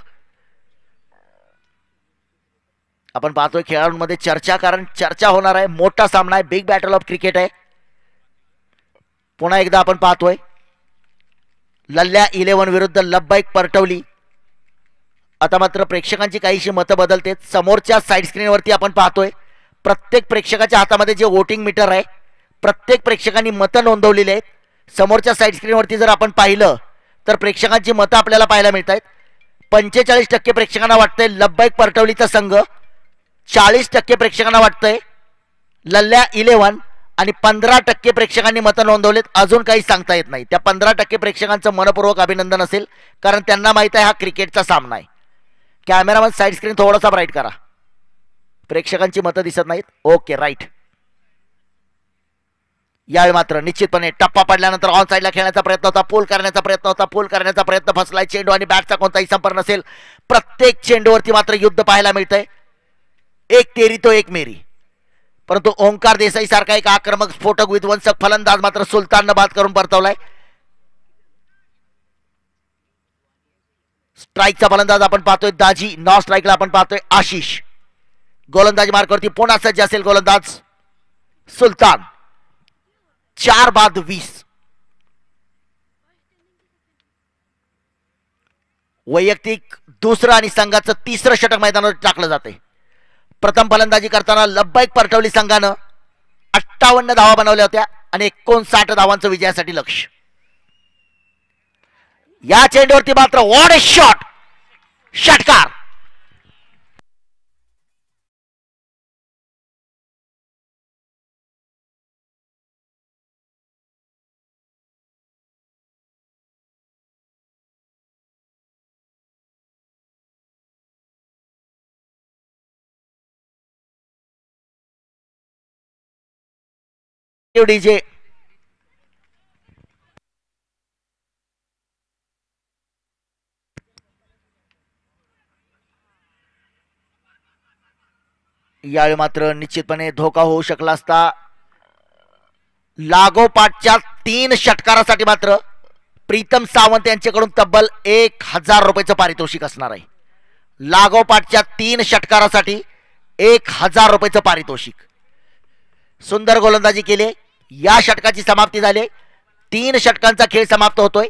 आपण पाहतोय खेळाडूंमध्ये चर्चा, कारण चर्चा होणार आहे, मोठा सामना आहे, बिग बॅटल ऑफ क्रिकेट आहे. पुन्हा एकदा आपण पाहतोय लल्ल्या 11 विरुद्ध लब्बाईक परटवली. आता मात्र प्रेक्षकांची काहीशी मतं बदलतेत. समोरच्या साईड स्क्रीनवरती आपण पाहतोय प्रत्येक प्रेक्षकाच्या हातामध्ये जे वोटिंग मीटर आहे, प्रत्येक प्रेक्षकांनी मतं नोंदवलेली आहेत. समोरच्या साईड स्क्रीनवरती जर आपण पाहिलं तर प्रेक्षकांची मतं आपल्याला पाहायला मिळत आहेत. 45% प्रेक्षकांना वाटतंय लब्बाईक परटवलीचा संघ, 40% प्रेक्षकांना वाटतंय लल्ल्या 11 आणि 15% प्रेक्षकांनी मतं नोंदवलेत. अजून काही सांगता येत नाही. त्या 15% प्रेक्षकांचं मनपूर्वक अभिनंदन असेल, कारण त्यांना माहित आहे हा क्रिकेटचा सामना आहे. कॅमेरामन साईड स्क्रीन थोडासा ब्राईट करा, प्रेक्षकांची मतं दिसत नाहीत. Okay, right. यावेळी मात्र निश्चितपणे टप्पा पडल्यानंतर ऑन साईडला खेळण्याचा प्रयत्न होता, पूल करण्याचा प्रयत्न फसलाय चेंडू आणि बॅटचा कोणताही संपर्क नसेल. प्रत्येक चेंडूवरती मात्र युद्ध पाहायला मिळतंय. एक तेरी तो एक मेरी. परंतु ओंकार देसाई सारखा एक आक्रमक स्फोटक विध्वंसक फलंदाज मात्र सुलताननं बाद करून परतवलाय. स्ट्राईकचा फलंदाज आपण पाहतोय दाजी, नॉन स्ट्राईकला आपण पाहतोय आशिष. गोलंदाजी मार्गावरती पुन्हा सज्ज असेल गोलंदाज सुलतान. 4 बाद 20. वैयक्तिक दुसरं आणि संघाचं तिसरं षटक मैदानावर टाकलं जाते. प्रथम फलंदाजी करताना लब्बैक परटवली संघानं 58 धावा बनवल्या होत्या आणि 59 धावांचं विजयासाठी लक्ष. या चेंडूवरती मात्र व्हॉट अ शॉट, षटकार. डीजे यावेळी मात्र निश्चितपणे धोका होऊ शकला असता. लागोपाठच्या 3 षटकारासाठी मात्र प्रीतम सावंत यांच्याकडून तब्बल 1000 रुपयाचं पारितोषिक असणार आहे. लागोपाठच्या 3 षटकारासाठी 1000 रुपयाचं पारितोषिक. सुंदर गोलंदाजी केली. या षटकाची समाप्ती झाली. 3 षटकांचा खेळ समाप्त होतोय.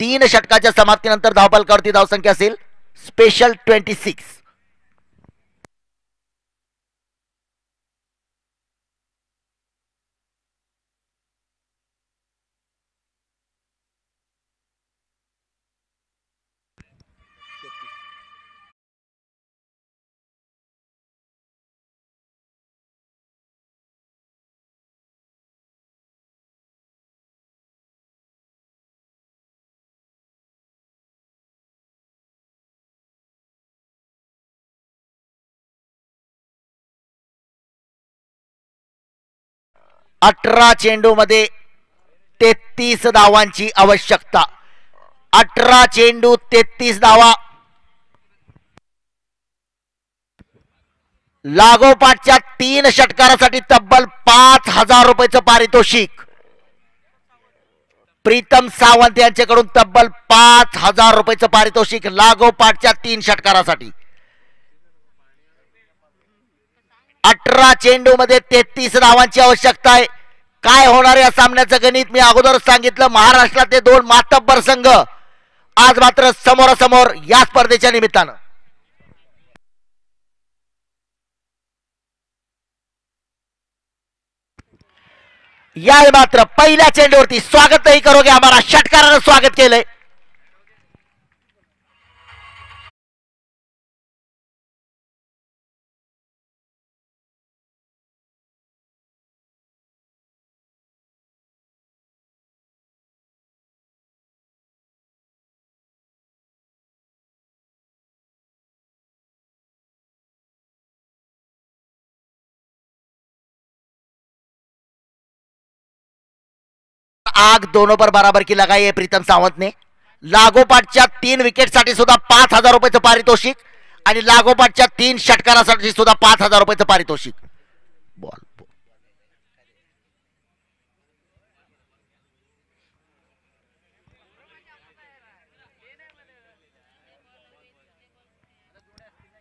3 षटकाच्या समाप्तीनंतर धावफलकावरती धावसंख्या असेल स्पेशल 26. अठरा चेंडू मध्ये 33 धावांची आवश्यकता. 18 चेंडू 33 धावा. लागोपाठच्या 3 षटकारासाठी तब्बल 5000 रुपयाचं पारितोषिक. प्रीतम सावंत यांच्याकडून तब्बल 5000 रुपयाचं पारितोषिक लागोपाठच्या 3 षटकारासाठी. 18 चेंडू मध्ये 33 धावांची आवश्यकता आहे. काय होणार या सामन्याचं गणित मी अगोदरच सांगितलं. महाराष्ट्रातले 2 मातब्बर संघ आज मात्र समोरासमोर या स्पर्धेच्या निमित्तानं. या मात्र पहिल्या चेंडूवरती स्वागत नाही करोगे हमारा षटकारानं स्वागत केलंय. आग दोनों पर बराबर की लगाई है प्रीतम सावंत ने. लागोपाठच्या 3 विकेटसाठी सुद्धा 5000 रुपयाचं पारितोषिक आणि लागोपाठच्या 3 षटकारासाठी सुद्धा 5000 रुपयाचं पारितोषिक.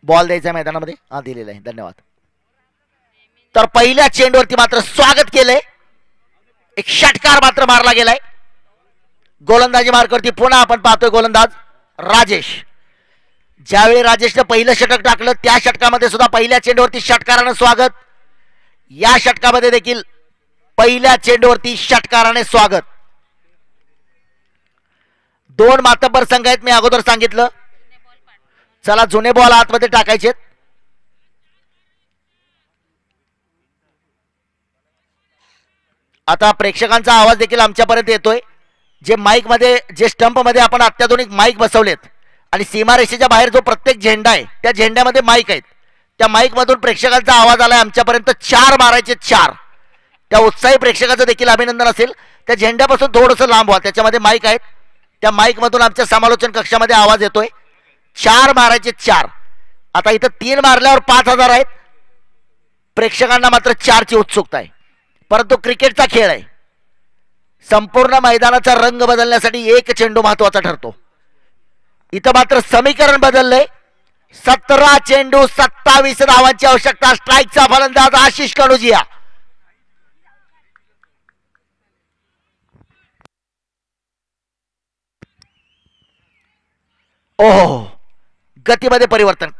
बॉल द्यायचा मैदानामध्ये. हा दिलेला आहे, धन्यवाद. तर पहिल्या चेंडूवरती मात्र स्वागत केलंय. एक षटकार मात्र मारला गेलाय. गोलंदाजी मार्गावरती पुन्हा आपण पाहतोय गोलंदाज राजेश. ज्यावेळी राजेशनं पहिलं षटक टाकलं त्या षटकामध्ये सुद्धा पहिल्या चेंडूवरती षटकारानं स्वागत. या षटकामध्ये देखील पहिल्या चेंडूवरती षटकाराने स्वागत. 2 मातब्बर संघ आहेत, मी अगोदर सांगितलं. चला जुने बॉल आतमध्ये टाकायचे. आता प्रेक्षकांचा आवाज देखील आमच्यापर्यंत येतोय. जे माईक मध्ये, जे स्टंप मध्ये आपण अत्याधुनिक माईक बसवलेत आणि सीमारेषेच्या बाहेर जो प्रत्येक झेंडा आहे त्या झेंड्यामध्ये माईक आहेत. त्या माईक मधून प्रेक्षकांचा आवाज आलाय आमच्यापर्यंत. 4 मारायचे, 4. त्या उत्साही प्रेक्षकाचं देखील अभिनंदन असेल. त्या झेंड्यापासून थोडंसं लांब व्हा, त्याच्यामध्ये माईक आहेत, त्या माईक मधून आमच्या समालोचन कक्षामध्ये आवाज येतोय. 4 मारायचे 4. आता इथं 3 मारल्यावर 5,000 आहेत. प्रेक्षकांना मात्र 4ची उत्सुकता आहे, परंतु क्रिकेटचा खेळ आहे. संपूर्ण मैदानाचा रंग बदलण्यासाठी एक चेंडू महत्वाचा ठरतो. इथं मात्र समीकरण बदललंय. 17 चेंडू 27 धावांची आवश्यकता. स्ट्राईकचा फलंदाज आशिष कणुजिया. ओहो, गतीमध्ये परिवर्तन.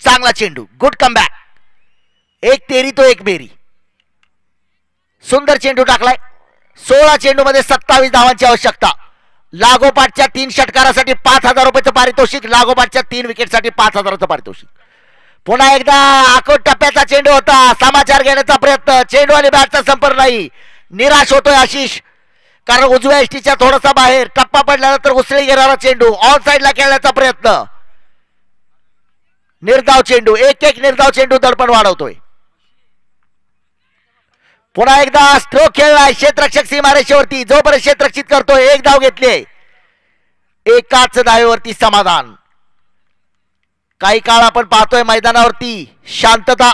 चांगला चेंडू, गुड कमबॅक. एक तेरी तो एक बेरी. सुंदर चेंडू टाकलाय. 16 चेंडू मध्ये 27 धावांची आवश्यकता. लागोपाठच्या 3 षटकारासाठी 5,000 रुपयाचं पारितोषिक, लागोपाठच्या 3 विकेटसाठी 5,000चं पारितोषिक. पुन्हा एकदा आखोट टप्प्याचा चेंडू होता. समाचार घेण्याचा प्रयत्न, चेंडू आणि बॅटचा संपर्क नाही. निराश होतोय आशिष, कारण उजव्या एसटीच्या थोडासा बाहेर टप्पा पडल्यानंतर उसळी घेणारा चेंडू ऑन साईडला खेळण्याचा प्रयत्न. निर्धाव चेंडू, एक एक निर्धाव चेंडू दडपण वाढवतोय. पुन्हा एकदा स्ट्रोक खेळलाय. क्षेत्ररक्षक सीमारेषेवरती, जोपर्यंत क्षेत्ररक्षित करतोय. एक धाव घेतली, एकाच धावेवरती समाधान. काही काळ आपण पाहतोय मैदानावरती शांतता,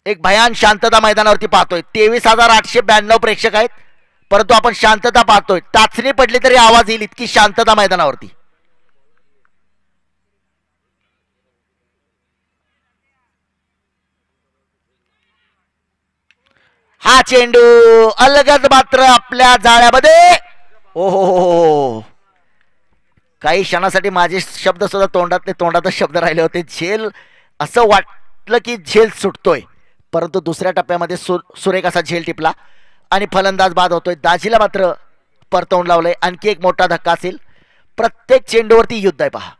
एक भयान शांतता मैदानावरती पाहतोय. 23,892 प्रेक्षक आहेत, परंतु आपण शांतता पाहतोय. टाचणी पडली तरी आवाज येईल इतकी शांतता मैदानावरती. हा चेंडू अलगद मात्र आपल्या जाळ्यामध्ये. ओहो, काही क्षणासाठी माझे शब्द सुद्धा तोंडातच शब्द राहिले होते. झेल, असं वाटलं की झेल सुटतोय, परंतु दुसऱ्या टप्प्यामध्ये सुरेख असा झेल टिपला आणि फलंदाज बाद होतोय. दाजीला मात्र परतवून लावलंय. आणखी एक मोठा धक्का असेल. प्रत्येक चेंडूवरती युद्ध आहे पहा.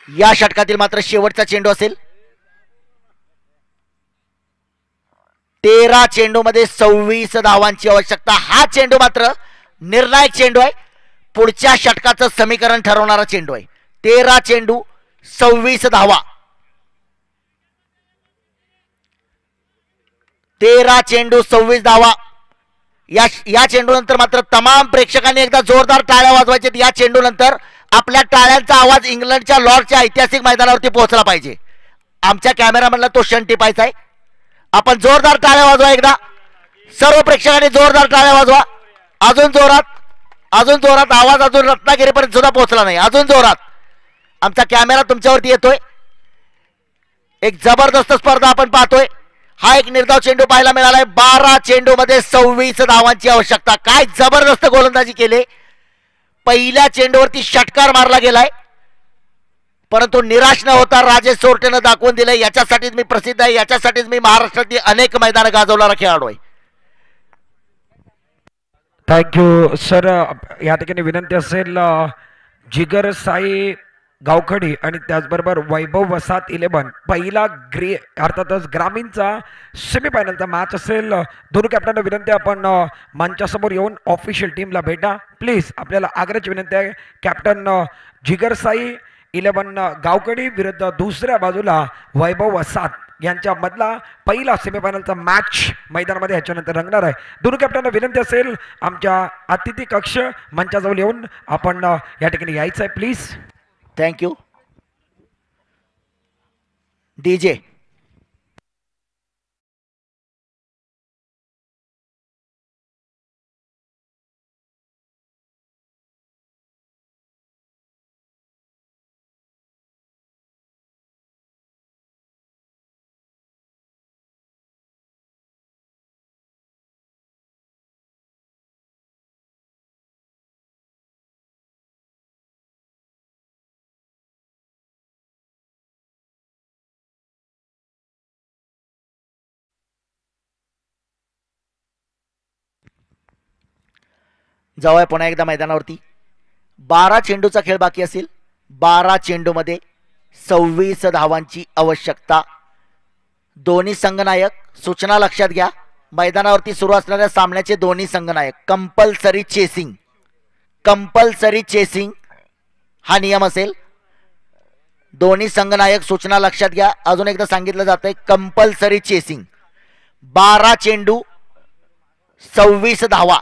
या षटकातील मात्र शेवटचा चेंडू असेल. 13 चेंडू मध्ये 26 धावांची आवश्यकता. हा चेंडू मात्र निर्णायक चेंडू आहे. पुढच्या षटकाचं समीकरण ठरवणारा चेंडू आहे. 13 चेंडू 26 धावा. 13 चेंडू 26 धावा. या चेंडू नंतर मात्र तमाम प्रेक्षकांनी एकदा जोरदार टाळ्या वाजवायच्यात. या चेंडू नंतर आपल्या टाळ्यांचा आवाज इंग्लंडच्या लॉर्डच्या ऐतिहासिक मैदानावरती पोहोचला पाहिजे. आमच्या कॅमेरामॅनला तो क्षण टिपायचा आहे. आपण जोरदार टाळ्या वाजवा एकदा. सर्व प्रेक्षकांनी जोरदार टाळ्या वाजवा. अजून जोरात, अजून जोरात. आवाज अजून रत्नागिरीपर्यंत सुद्धा पोहोचला नाही. अजून जोरात. आमचा कॅमेरा तुमच्यावरती येतोय. एक जबरदस्त स्पर्धा आपण पाहतोय. हा एक निर्धाव चेंडू पाहायला मिळालाय. 12 चेंडू मध्ये 26 धावांची आवश्यकता. काय जबरदस्त गोलंदाजी केली. पहिल्या चेंडूवरती षटकार मारला गेलाय, परंतु निराश न होता राजेश सोरटेनं दाखवून दिलंय. याच्यासाठीच मी प्रसिद्ध आहे, याच्यासाठीच मी महाराष्ट्रातील अनेक मैदान गाजवणारा खेळाडू आहे. Thank you sir. या ठिकाणी विनंती असेल, जिगर साई गावखडी आणि त्याचबरोबर वैभव वसात 11 पहिला अर्थातच ग्रामीणचा सेमीफायनलचा मॅच असेल. दोन्ही कॅप्टनना विनंती, आपण मंचासमोर येऊन ऑफिशियल टीमला भेटा प्लीज. आपल्याला आग्रहाची विनंती आहे. कॅप्टन जिगर साई 11 गावकडी विरुद्ध दुसऱ्या बाजूला वैभव वसात यांच्या मधला पहिला सेमीफायनलचा मॅच मैदानामध्ये ह्याच्यानंतर रंगणार आहे. दोन्ही कॅप्टनना विनंती असेल, आमच्या अतिथी कक्ष मंचाजवळ येऊन आपण या ठिकाणी यायचं आहे प्लीज. थँक्यू. डीजे जवळ पुन्हा एकदा मैदानावरती 12 चेंडूचा खेळ बाकी असेल. 12 चेंडूमध्ये 26 धावांची आवश्यकता. दोन्ही संघनायक सूचना लक्षात घ्या. मैदानावरती सुरू असणाऱ्या सामन्याचे दोन्ही संघनायक कंपल्सरी चेसिंग हा नियम असेल. दोन्ही संघनायक सूचना लक्षात घ्या. अजून एकदा सांगितलं जातंय कंपल्सरी चेसिंग. 12 चेंडू 26 धावा.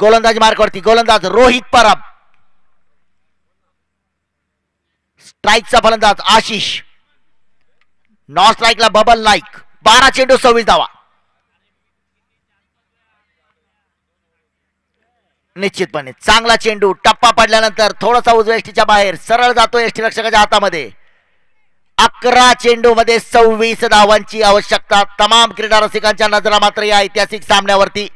गोलंदाज मार्कवरती गोलंदाज रोहित परब. स्ट्राईकचा फलंदाज आशिष. नॉन स्ट्राईकला बबल नाईक. 12 चेंडू 26 धावा. निश्चितपणे चांगला चेंडू. टप्पा पडल्यानंतर थोडासा उजव्या एसटीच्या बाहेर सरळ जातो एसटी रक्षकाच्या हातामध्ये. 11 चेंडू मध्ये 26 धावांची आवश्यकता. तमाम क्रीडा रसिकांच्या नजरा मात्र या ऐतिहासिक सामन्यावरती.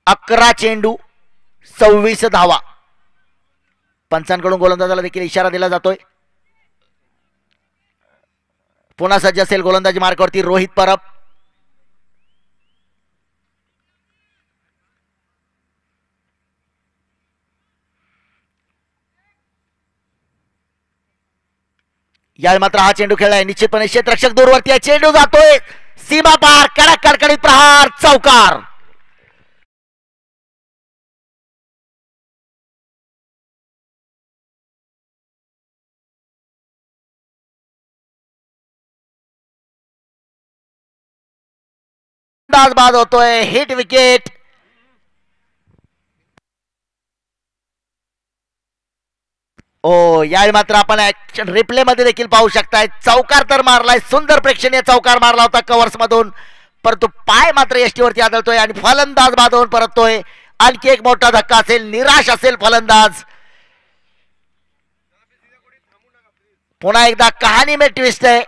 11 चेंडू 26 धावा. पंचांकडून गोलंदाजाला देखील इशारा दिला जातोय. पुन्हा सज्ज असेल गोलंदाजी मार्गावरती रोहित परब. यावेळी मात्र हा चेंडू खेळलाय. निश्चितपणे क्षेत्ररक्षक दूरवरती आहे. चेंडू जातोय सीमा पार. कडक कडकडीत प्रहार. चौकार. बाद होतोय. Hit wicket. ओ यावेळी मात्र आपण ऍक्शन रिप्ले मध्ये देखील पाहू शकताय. चौकार तर मारलाय. सुंदर प्रेक्षणीय चौकार मारला होता कव्हर्स मधून. परंतु पाय मात्र एसटीवरती आदळतोय आणि फलंदाज बाद होऊन परततोय. आणखी एक मोठा धक्का असेल. निराश असेल फलंदाज. पुन्हा एकदा कहाणी में ट्विस्ट आहे.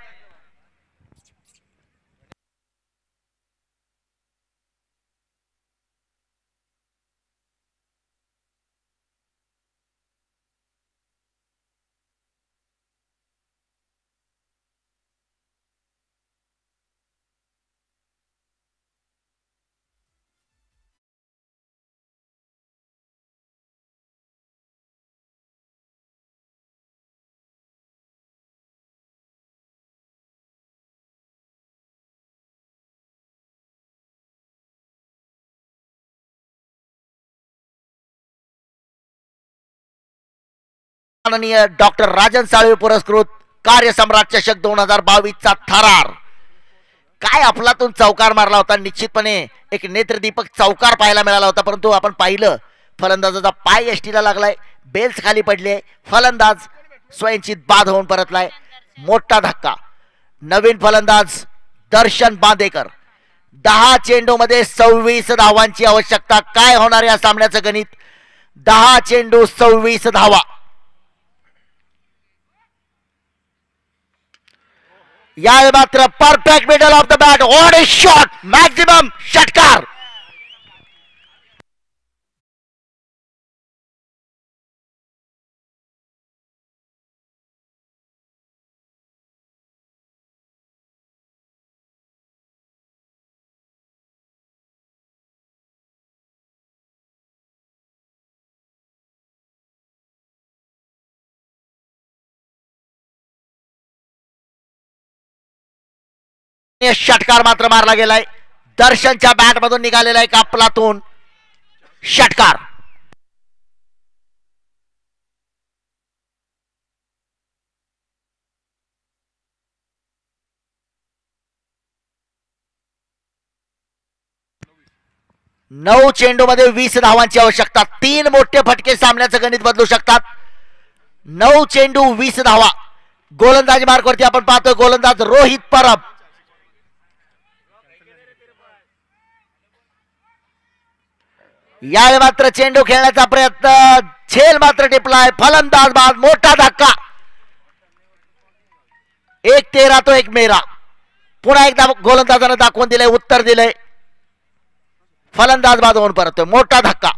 माननीय डॉक्टर राजन साळवे पुरस्कृत कार्यसम्राट चषक 2022 चा थरार. काय अफलातून चौकार मारला होता. निश्चितपणे एक नेत्रदीपक चौकार पाहायला मिळाला होता. परंतु आपण पाहिलं फलंदाजाचा पाय एसटीला लागलाय. बेल्स खाली पडले. फलंदाज स्वयंचित बाद होऊन परतलाय. मोठा धक्का. नवीन फलंदाज दर्शन बांदेकर. 10 चेंडू मध्ये 26 धावांची आवश्यकता. काय होणार या सामन्याचं गणित. 10 चेंडू 26 धावा. यावेळी मात्र perfect middle of the bat. What a shot. Maximum षटकार. षटकार मात्र मारला गेलाय. दर्शनच्या बॅट मधून निघालेला एक अफलातून षटकार. नऊ चेंडू मध्ये 20 धावांची आवश्यकता. 3 मोठे फटके सामन्याचं गणित बदलू शकतात. 9 चेंडू 20 धावा. गोलंदाज मार्कवरती आपण पाहतोय गोलंदाज रोहित परब. यावेळी मात्र चेंडू खेळण्याचा प्रयत्न, झेल मात्र टिपलाय. फलंदाज बाद, मोठा धक्का. 1-13 तो 1-मेरा. पुन्हा एकदा गोलंदाजानं दाखवून दिलंय, उत्तर दिलंय. फलंदाज बाद होऊन परतोय, मोठा धक्का.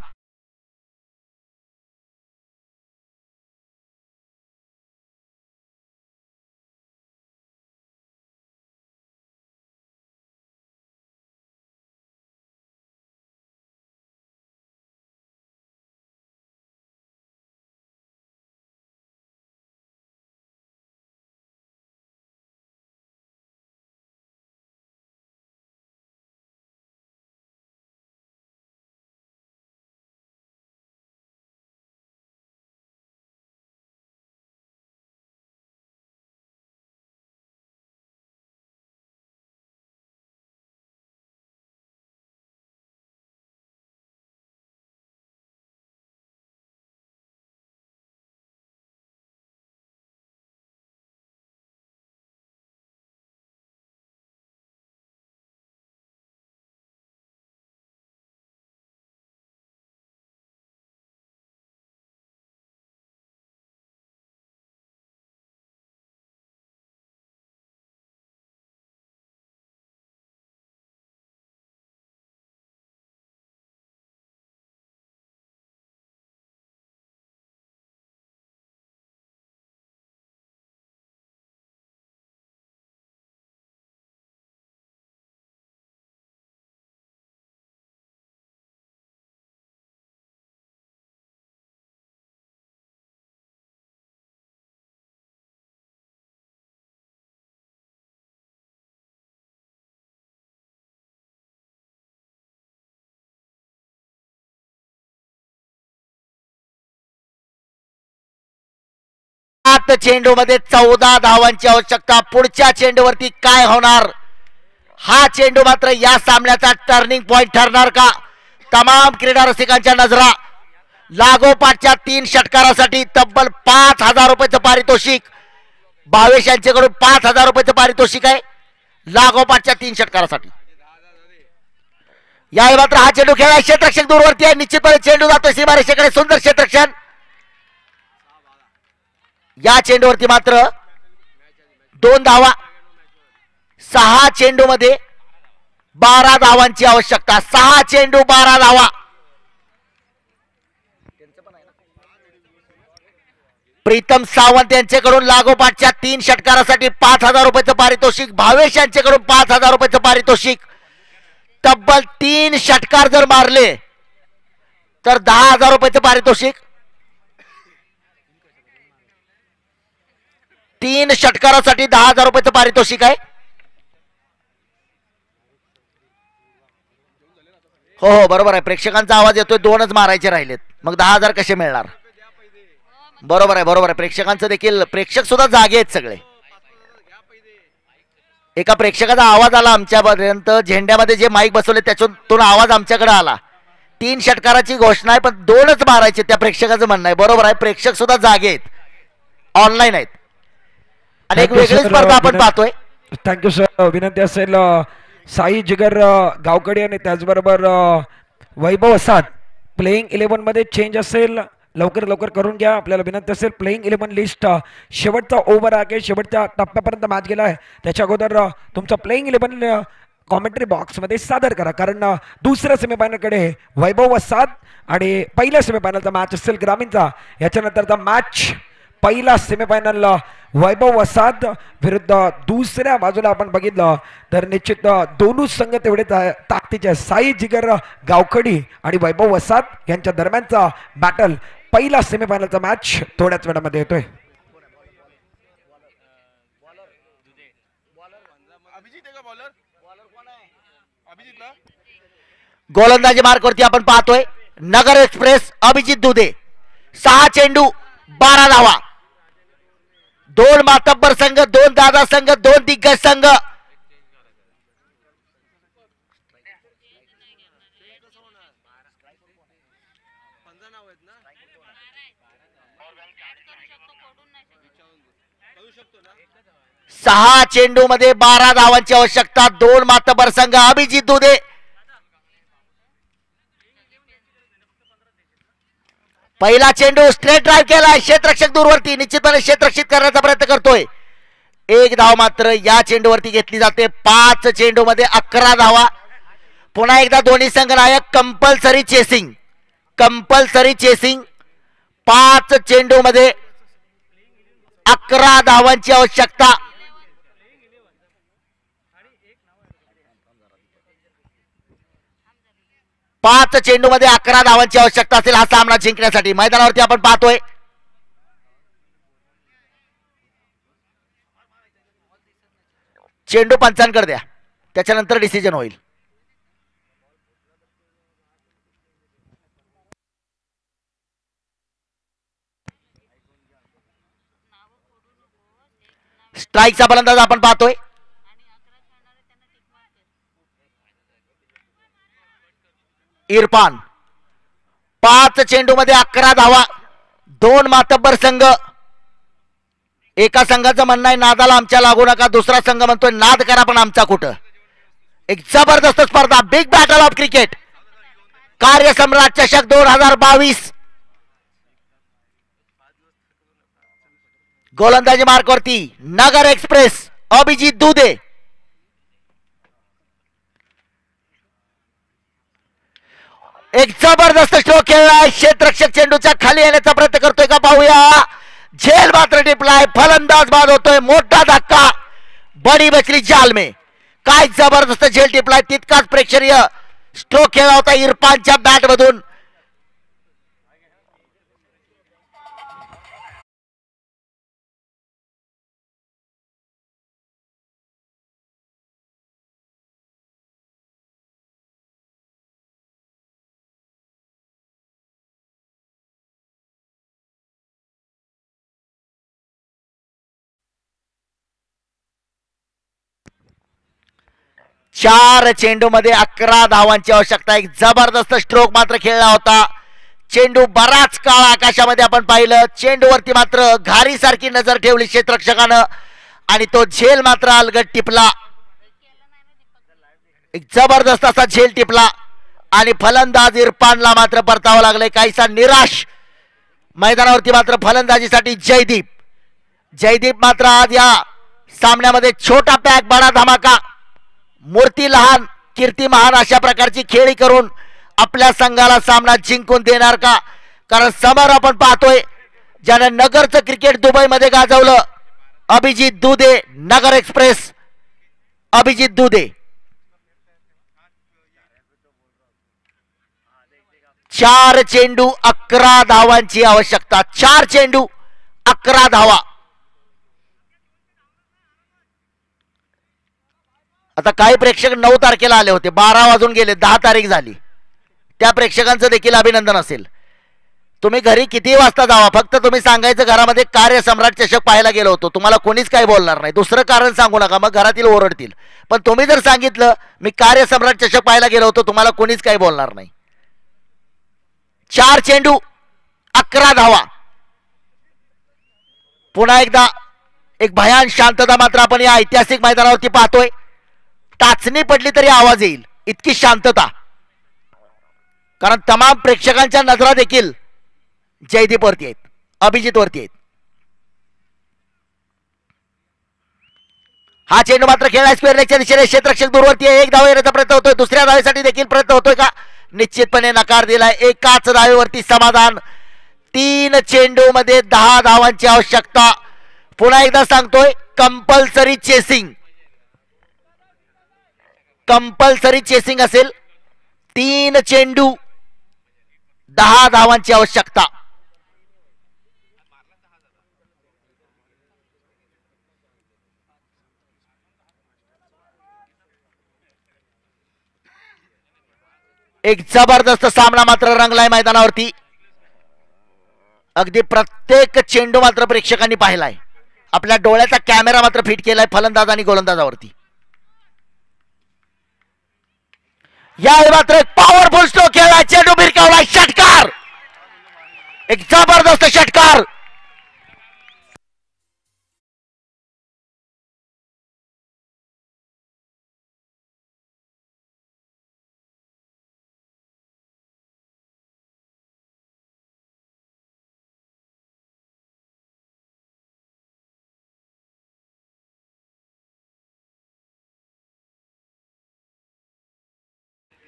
चेंडू मध्ये 14 धावांची आवश्यकता. पुढच्या चेंडूवरती काय होणार? हा चेंडू मात्र या सामन्याचा टर्निंग पॉइंट ठरणार का? तमाम क्रीडा रसिकांच्या नजरा लागोपाठच्या 3 षटकारासाठी तब्बल 5,000 रुपयाचं पारितोषिक. भावेश यांच्याकडून 5,000 रुपयाचं पारितोषिक आहे लागोपाठच्या 3 षटकारासाठी. यावेळी मात्र हा चेंडू खेळा, क्षेत्ररक्षक दूरवरती आहे. निश्चितपणे चेंडू जातो सीमारेषेकडे. सुंदर क्षेत्ररक्षण. या चेंडूवरती मात्र 2 धावा. 6 चेंडू मध्ये 12 धावांची आवश्यकता. 6 चेंडू 12 धावा. प्रीतम सावंत यांच्याकडून लागोपाठच्या 3 षटकारासाठी 5,000 रुपयाचं पारितोषिक. भावेश यांच्याकडून 5,000 रुपयाचं पारितोषिक. तब्बल 3 षटकार जर मारले तर 10,000 रुपयाचं पारितोषिक. 3 षटकारासाठी 10,000 रुपयाचं पारितोषिक आहे. हो हो बरोबर आहे. प्रेक्षकांचा आवाज येतोय. 2च मारायचे राहिलेत, मग 10,000 कसे मिळणार? बरोबर आहे, बरोबर आहे. प्रेक्षकांचं देखील, प्रेक्षक सुद्धा जागे आहेत सगळे. एका प्रेक्षकाचा आवाज आला आमच्यापर्यंत, झेंड्यामध्ये जे माईक बसवले त्याच्यातून आवाज आमच्याकडे आला. 3 षटकाराची घोषणा आहे पण 2च मारायचे, त्या प्रेक्षकाचं म्हणणं आहे. बरोबर आहे, प्रेक्षक सुद्धा जागे आहेत, ऑनलाईन आहेत. आणि एक वेगळी स्पर्धा आपण पाहतोय. Thank you sir. विनंती असेल साई जिगर गावकडे आणि त्याचबरोबर वैभव असाद प्लेइंग 11 मध्ये चेंज असेल, लवकर लवकर करून घ्या. आपल्याला विनंती असेल प्लेइंग 11 लिस्ट शेवटचा ओव्हर आहे, शेवटच्या टप्प्यापर्यंत मॅच गेला आहे. त्याच्या अगोदर तुमचं प्लेइंग 11 कॉमेंट्री बॉक्समध्ये सादर करा, कारण दुसऱ्या सेमीफायनलकडे वैभव असाद आणि पहिल्या सेमीफायनलचा मॅच असेल ग्रामीणचा. याच्यानंतरचा मॅच पहिला सेमीफायनल वैभव वसाद विरुद्ध दुसऱ्या बाजूला आपण बघितलं तर निश्चित दोन्ही संघ तेवढे ताकदीचे. साई जिगर गावखडी आणि वैभव वसाद यांच्या दरम्यानचा बॅटल पहिला सेमीफायनलचा मॅच थोड्याच वेळामध्ये येतोय. गोलंदाजी मार्कवरती आपण पाहतोय नगर एक्सप्रेस अभिजित दुधे. 6 चेंडू 12 धावा. 2 मातब्बर संघ, 2 दादा संघ, 2 दिग्गज संघ. सहा चेंडू मध्ये 12 धावांची आवश्यकता. 2 मातबर संघ. अभिजित दुधे पहिला चेंडू स्ट्रेट ड्राईव्ह केलाय. क्षेत्ररक्षक दूरवरती निश्चितपणे क्षेत्ररक्षित करण्याचा प्रयत्न करतोय. 1 धाव मात्र या चेंडूवरती घेतली जाते. 5 चेंडू मध्ये 11 धावा. पुन्हा एकदा दोन्ही संघ नायक. Compulsory chasing. 5 चेंडू मध्ये 11 धावांची आवश्यकता. पाच चेंडू मध्ये 11 धावांची आवश्यकता असेल हा सामना जिंकण्यासाठी. मैदानावरती आपण पाहतोय चेंडू पंचांकडे द्या, त्याच्यानंतर डिसिजन होईल. स्ट्राईकचा फलंदाज आपण पाहतोय. इरफान. 5 चेंडू मध्ये 11 धावा. 2 मातब्बर संघ. एका संघाचं म्हणणं आहे नादाला आमच्या लागू नका, दुसरा संघ म्हणतोय नाद करा पण आमचा कुठं. एक जबरदस्त स्पर्धा. Big battle of cricket. कार्यसम्राट चषक 2022. गोलंदाजी मार्कवरती नगर एक्सप्रेस. अभिजित दुधे. एक जबरदस्त स्ट्रोक खेळलाय. क्षेत्ररक्षक चेंडूच्या खाली येण्याचा प्रयत्न करतोय का पाहूया. झेल मात्र टिपलाय. फलंदाज बाद होतोय. मोठा धक्का. बडी बचली जाल में. काय जबरदस्त झेल टिपलाय. तितकाच प्रेक्षणीय स्ट्रोक खेळला होता इरफानच्या बॅट मधून. चार चेंडू मध्ये 11 धावांची आवश्यकता. एक जबरदस्त स्ट्रोक मात्र खेळला होता. चेंडू बराच काळ आकाशामध्ये आपण पाहिलं. चेंडूवरती मात्र घारी सारखी नजर ठेवली क्षेत्ररक्षकानं आणि तो झेल मात्र अलगट टिपला. एक जबरदस्त असा झेल टिपला आणि फलंदाज इरफानला मात्र परतावं लागले. काहीसा निराश. मैदानावरती मात्र फलंदाजीसाठी जयदीप मात्र आज या सामन्यामध्ये छोटा पॅक बडा धमाका. मूर्ती लहान कीर्ती महान अशा प्रकारची खेळी करून आपल्या संघाला सामना जिंकून देणार का. कारण समोर आपण पाहतोय ज्यानं नगरचं क्रिकेट दुबईमध्ये गाजवलं. अभिजित दुधे. नगर एक्सप्रेस. अभिजित दुधे. 4 चेंडू 11 धावांची आवश्यकता. 4 चेंडू 11 धावा. आता काही प्रेक्षक 9 तारखेला आले होते. 12 वाजून गेले. 10 तारीख झाली. त्या प्रेक्षकांचं देखील अभिनंदन असेल. तुम्ही घरी किती वाजता जावा, फक्त तुम्ही सांगायचं घरामध्ये कार्यसम्राट चषक पाहायला गेलो होतो. तुम्हाला कोणीच काही बोलणार नाही. दुसरं कारण सांगू नका, मग घरातील ओरडतील. पण तुम्ही जर सांगितलं मी कार्यसम्राट चषक पाहायला गेलो होतो, तुम्हाला कोणीच काही बोलणार नाही. 4 चेंडू 11 धावा. पुन्हा एकदा एक भयान शांतता मात्र आपण या ऐतिहासिक मैदानावरती पाहतोय. टाचणी पडली तरी आवाज येईल इतकी शांतता. कारण तमाम प्रेक्षकांच्या नजरा देखील जयदीप वरती आहेत, अभिजित वरती आहेत. हा चेंडू मात्र खेळला स्क्वेअर लेगच्या दिशेने. क्षेत्ररक्षक दूरवरती आहे. 1 धाव येण्याचा प्रयत्न होतोय. दुसऱ्या धावेसाठी देखील प्रयत्न होतोय का. निश्चितपणे नकार दिलाय. एकाच धावेवरती समाधान. 3 चेंडू मध्ये 10 धावांची आवश्यकता. पुन्हा एकदा सांगतोय कंपल्सरी चेसिंग असेल. 3 चेंडू 10 धावांची आवश्यकता. एक जबरदस्त सामना मात्र रंगलाय मैदानावरती. अगदी प्रत्येक चेंडू मात्र प्रेक्षकांनी पाहिलाय. आपल्या डोळ्याचा कॅमेरा मात्र फिट केलाय फलंदाज आणि गोलंदाजावरती. या मात्र एक पॉवरफुल स्ट्रोक खेळला. चेंडू भिरकावला. षटकार. एक जबरदस्त षटकार.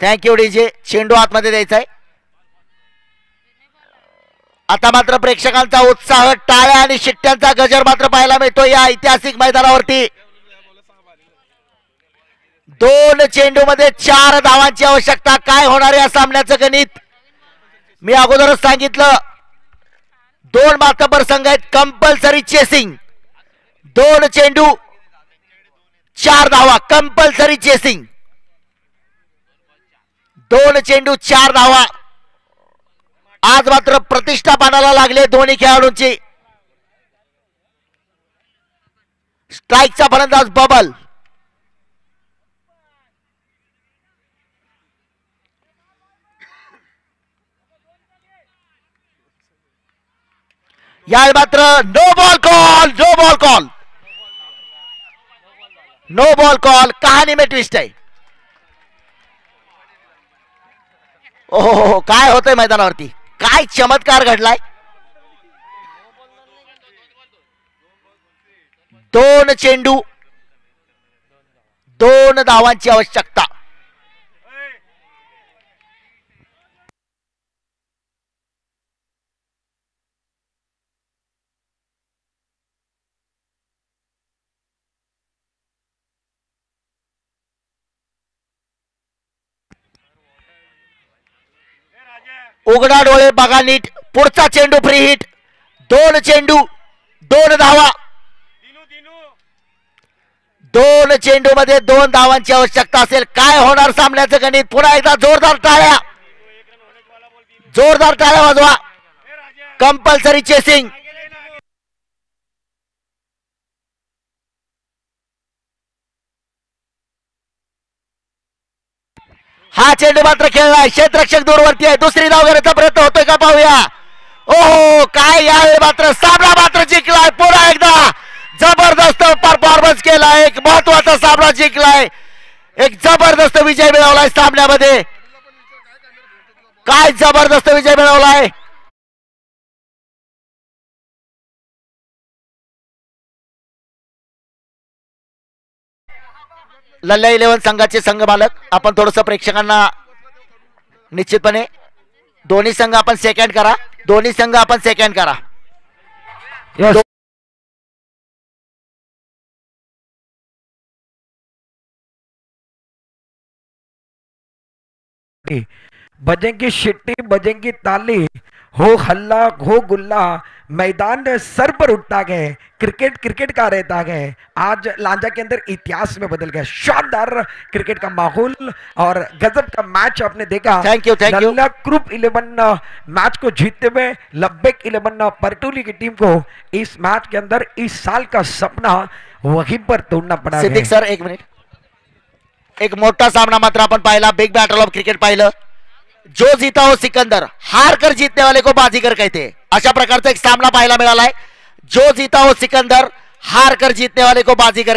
Thank you DJ. चेंडू आतमध्ये द्यायचा आहे. आता मात्र प्रेक्षकांचा उत्साह, टाळ्या आणि शिट्ट्यांचा गजर मात्र पाहायला मिळतो या ऐतिहासिक मैदानावरती. 2 चेंडूमध्ये 4 धावांची आवश्यकता. काय होणार या सामन्याचं गणित मी अगोदरच सांगितलं. 2 मातबर संघ आहेत. Compulsory chasing. 2 चेंडू 4 धावा. Compulsory chasing. 2 चेंडू 4 धावा. आज मात्र प्रतिष्ठा पानाला लागले दोन्ही खेळाडूंची. स्ट्राईकचा फलंदाज बबल. यावेळी मात्र no ball call. No ball call. No ball call. कहाणी में ट्विस्ट आहे. ओहो, काय होतंय मैदानावरती. काय चमत्कार घडलाय. 2 चेंडू 2 धावांची आवश्यकता. उघडा डोळे बघा नीट. पुढचा चेंडू फ्री हिट. 2 चेंडू 2 धावा. 2 चेंडू मध्ये 2 धावांची आवश्यकता असेल. काय होणार सामन्याचं गणित. पुन्हा एकदा जोरदार टाळ्या. जोरदार टाळ्या वाजवा. Compulsory chasing. हा चेंडू मात्र खेळलाय. क्षेत्ररक्षक दूरवरती आहे. दुसरी धाव घेण्याचा प्रयत्न होतोय का पाहूया. ओहो, काय यावेळी मात्र सामना मात्र जिंकलाय. पुन्हा एकदा जबरदस्त परफॉर्मन्स केलाय. एक महत्वाचा सामना जिंकलाय. एक जबरदस्त विजय मिळवलाय सामन्यामध्ये. काय जबरदस्त विजय मिळवलाय. लल्ला 11 संघाचे संघ मालक आपण थोडस प्रेक्षकांना निश्चितपणे दोन्ही संघ आपण सेकंड करा. दोन्ही संघ आपण सेकंड करा. Yes. बजेंगी शिट्टी, बजेंगी ताली, हो हल्ला हो गुल्ला, मैदान सर पर उठा गए. क्रिकेट क्रिकेट का रहता गए. आज लांजा के अंदर इतिहास में बदल गया. शानदार क्रिकेट का माहौल और गजब का मैच आपने देखा. Thank you. Lalla group 11 match को जीतते हुए लब्बेक 11 परटोली की टीम को इस मैच के अंदर इस साल का सपना वहीं पर तोड़ना पड़ा. Siddique sir 1 minute. एक मोठा सामना मात्र आपण पाहिला. बिग बॅटल ऑफ क्रिकेट पाहिलं. जो जीता हो सिकंदर, हार कर जीतने वाले को बाजीगर कहते हैं. अशा प्रकारचा एक सामना पाहायला मिळालाय. जो जीता हो सिकंदर, हार कर जीतने वाले को बाजीगर